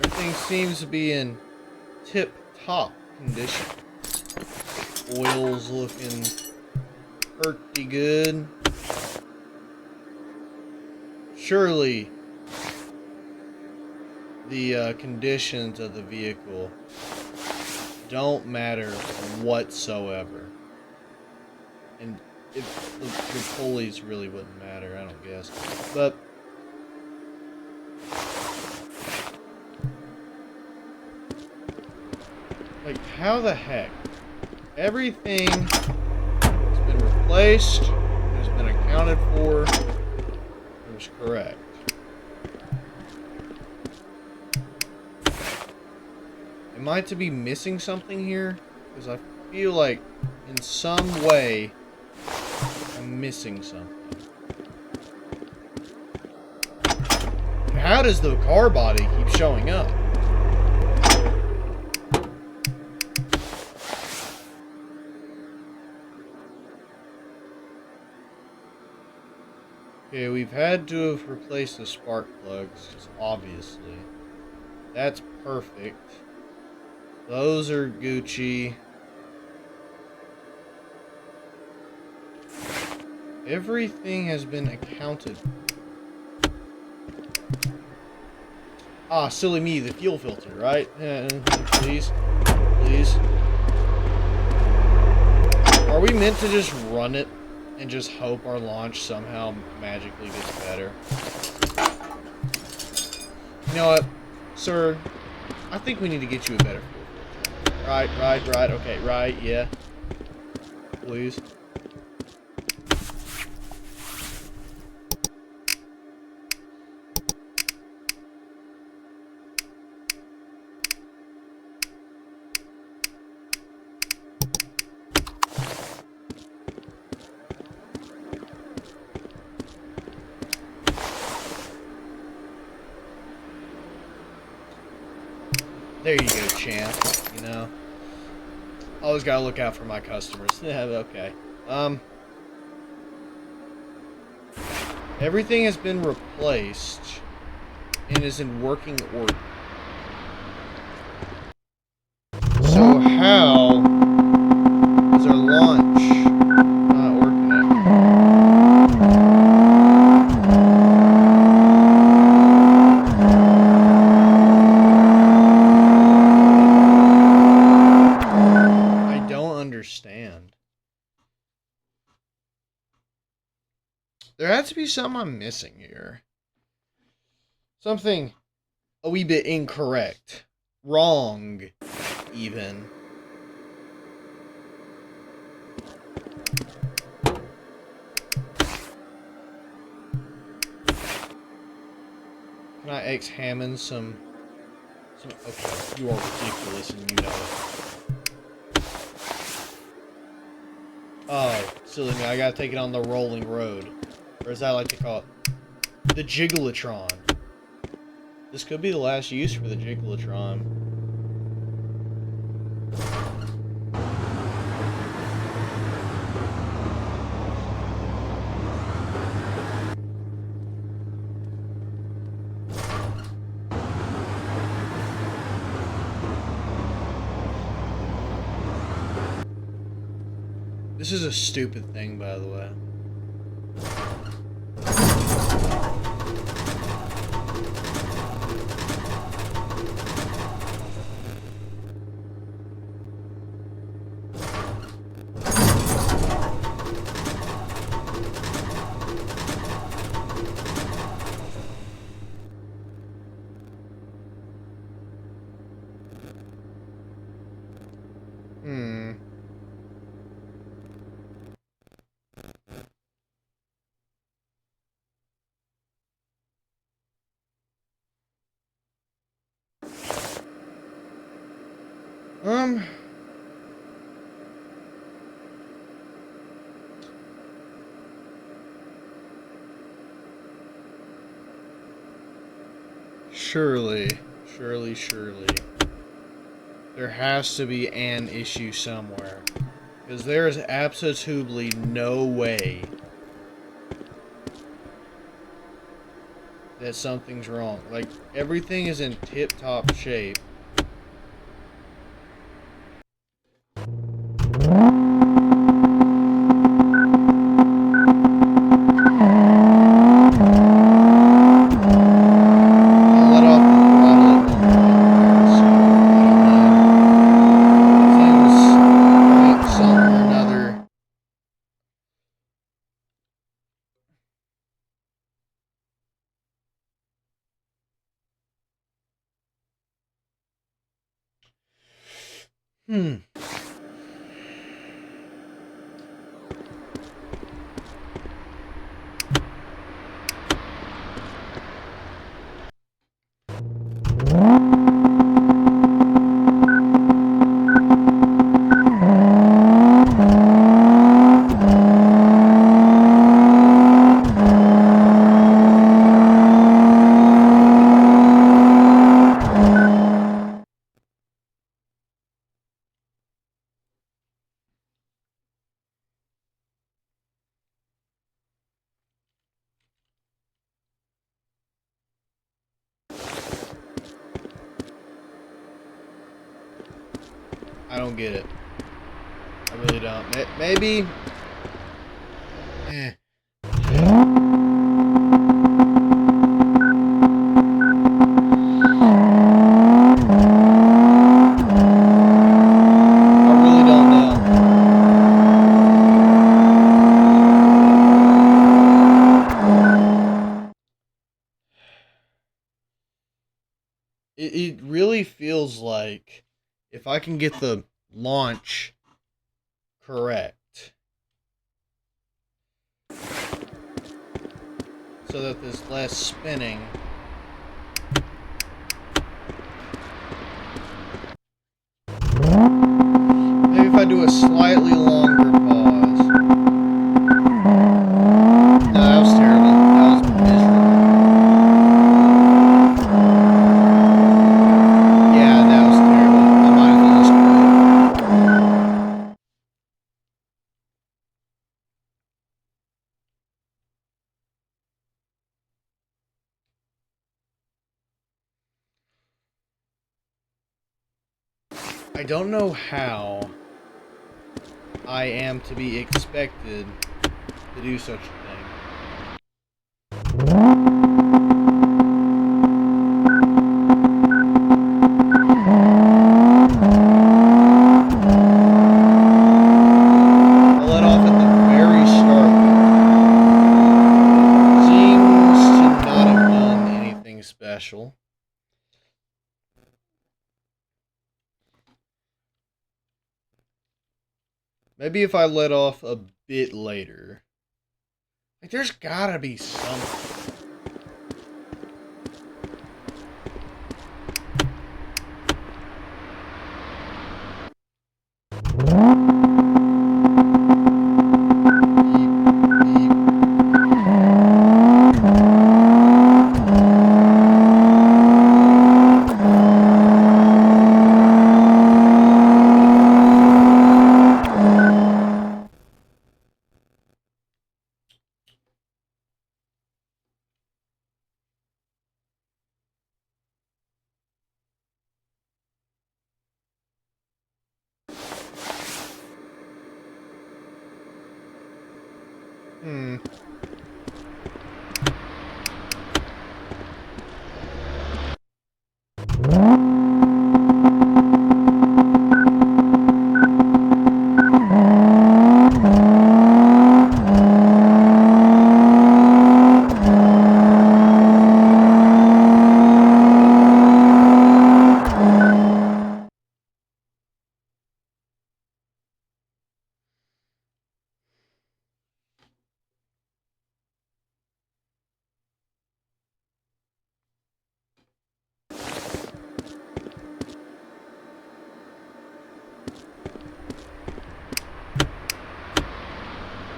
Everything seems to be in tip-top condition. Oil's looking pretty good. Surely the conditions of the vehicle don't matter whatsoever. And if the pulleys really wouldn't matter, I don't guess. But like, how the heck? Everything has been replaced, has been accounted for, it was correct. Am I to be missing something here? Because I feel like, in some way, I'm missing something. How does the car body keep showing up? Okay, we've had to have replaced the spark plugs, obviously. That's perfect. Those are Gucci. Everything has been accounted for. Ah, silly me, the fuel filter, right? Please. Please. Are we meant to just run it and just hope our launch somehow magically gets better? You know what, sir? I think we need to get you a better fuel filter. Right. Okay, right, yeah. Please. There you go, champ. You know, always gotta look out for my customers. Yeah, okay. Everything has been replaced and is in working order. So how is our launch not working I don't understand. There has to be something I'm missing here. Something a wee bit incorrect. Wrong, even. Can I Hammond some... Okay, you are ridiculous and you know it. Oh, silly me, I gotta take it on the rolling road. Or as I like to call it, the Jiggletron. This could be the last use for the Jiggletron. This is a stupid thing, by the way. Um, surely. There has to be an issue somewhere. Because there is absolutely no way that something's wrong. Like, everything is in tip-top shape. I don't get it. I really don't. Maybe. Eh. I really don't know. It really feels like if I can get the launch correct, so that there's less spinning. Maybe if I do a slightly longer pause. No, that was terrible. That was miserable. Yeah, that was terrible. I might as well just quit. I don't know how I am to be expected to do such a thing. I let off at the very start. Seems to not have done anything special. Maybe if I let off a bit later. Like, there's gotta be something. Hmm.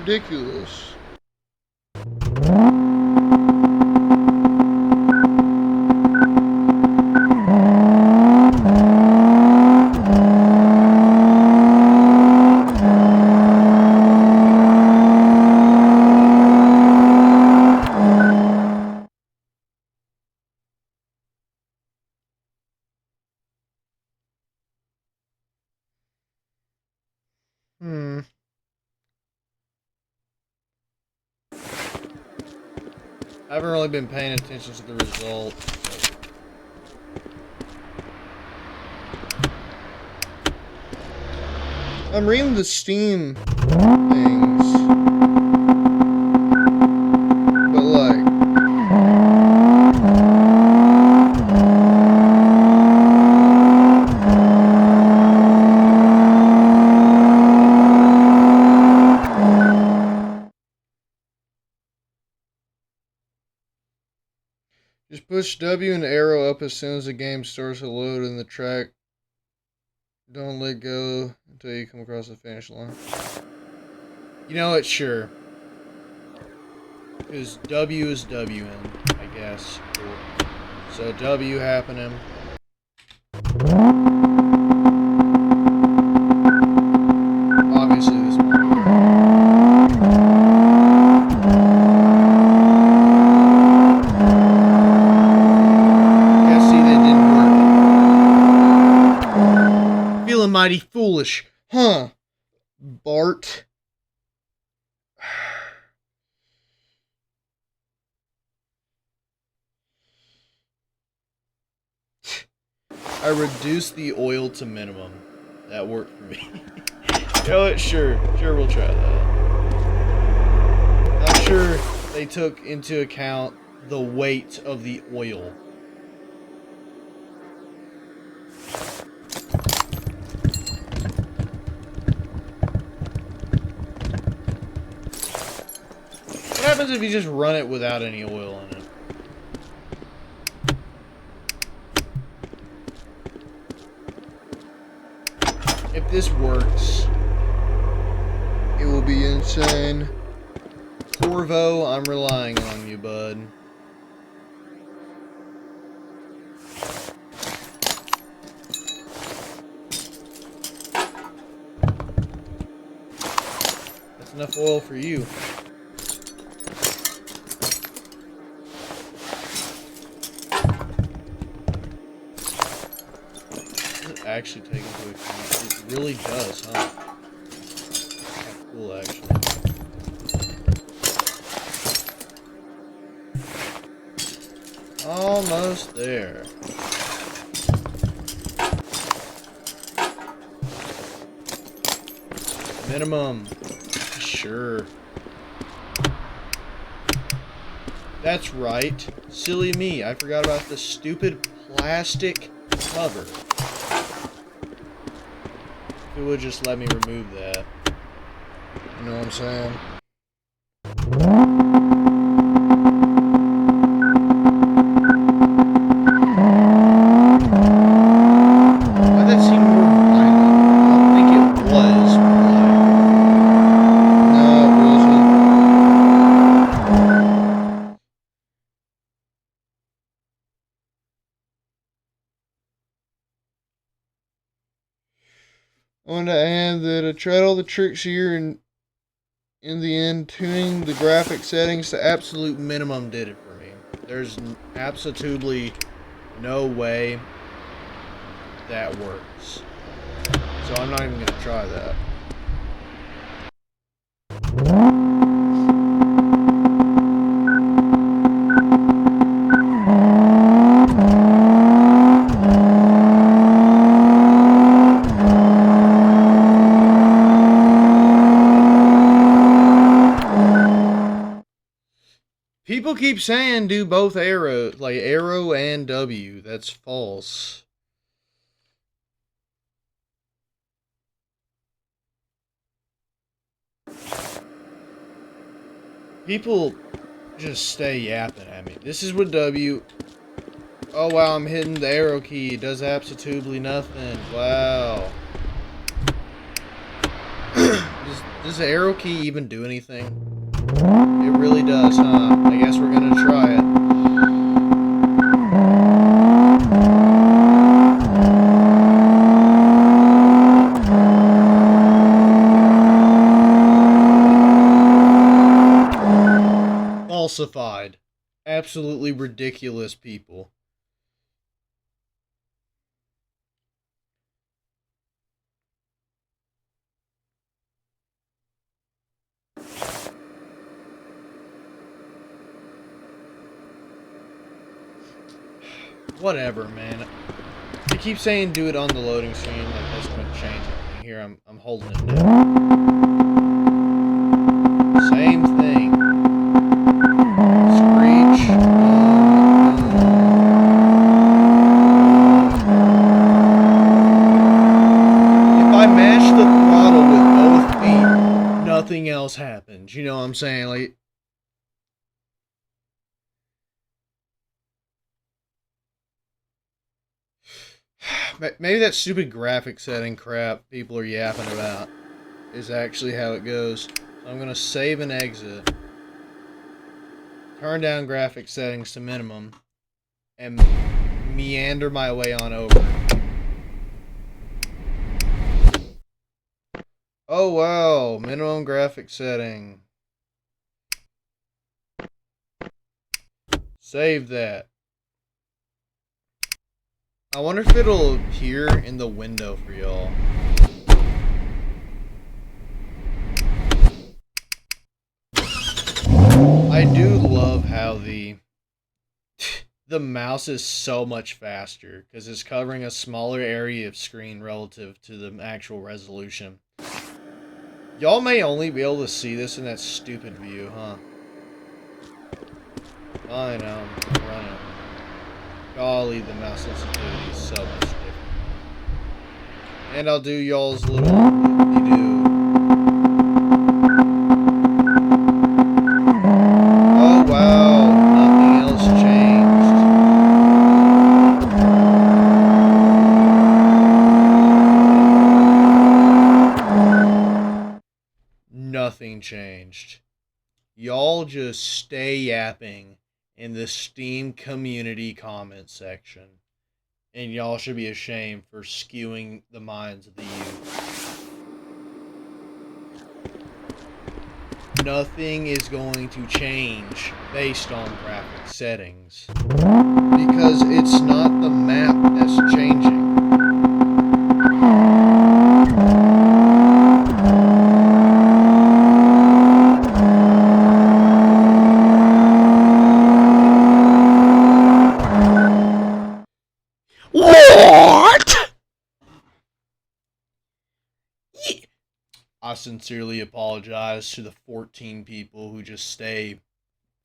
Ridiculous. I haven't really been paying attention to the result. I'm reading the Steam things. But like... Just push W and arrow up as soon as the game starts to load in the track. Don't let go until you come across the finish line. You know what? Sure. Because W is WN, I guess. Cool. So W happening. Obviously this one. Mighty foolish, huh, Bart? I reduced the oil to minimum. That worked for me. You know what? Sure, we'll try that. I'm sure they took into account the weight of the oil. What happens if you just run it without any oil in it? If this works, it will be insane. Corvo, I'm relying on you, bud. That's enough oil for you. Actually take into account. It really does, huh? Kind of cool, actually. Almost there. Minimum. Sure. That's right. Silly me. I forgot about the stupid plastic cover. It would just let me remove that. You know what I'm saying? Why'd that seem more violent? I don't think it was. No, it wasn't. I want to add that I tried all the tricks here, and in the end, tuning the graphic settings to absolute minimum did it for me. There's absolutely no way that works. So I'm not even going to try that. People keep saying do both arrows, like arrow and W. That's false. People just stay yapping at me. This is with W. Oh wow, I'm hitting the arrow key. It does absolutely nothing. Wow. Does the arrow key even do anything? It really does, huh? I guess we're gonna try it. Falsified. Absolutely ridiculous, people. Whatever, man. They keep saying do it on the loading screen, like that's gonna change it. Here, I'm holding it now. Same thing. Screech. If I mash the throttle with both feet, nothing else happens. You know what I'm saying? Like. Maybe that stupid graphic setting crap people are yapping about is actually how it goes. So I'm going to save and exit. Turn down graphic settings to minimum. And meander my way on over. Oh wow, minimum graphic setting. Save that. I wonder if it'll appear in the window for y'all. I do love how the mouse is so much faster because it's covering a smaller area of screen relative to the actual resolution. Y'all may only be able to see this in that stupid view, huh? I know, I'm running. Golly, the mouse sensitivity is so much different. And I'll do y'all's little do. Oh wow, nothing else changed. Nothing changed. Y'all just stay yapping in the Steam community comment section. And y'all should be ashamed for skewing the minds of the youth. Nothing is going to change based on graphic settings. Because it's not the map that's changing. What? I sincerely apologize to the 14 people who just stay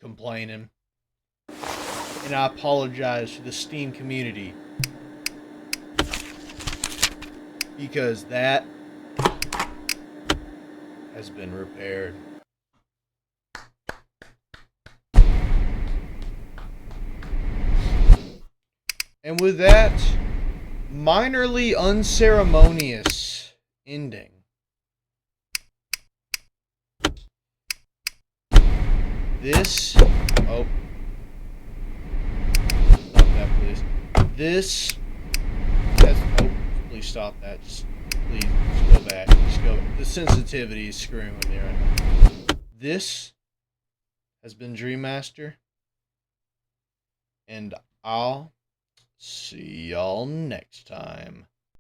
complaining. And I apologize to the Steam community. Because that has been repaired. And with that minorly unceremonious ending, this... Oh. Stop that, please. This... That's... Oh, please stop that. Just go back. Just go... The sensitivity is screwing with me right now. This has been Dreammaster. And I'll see y'all next time.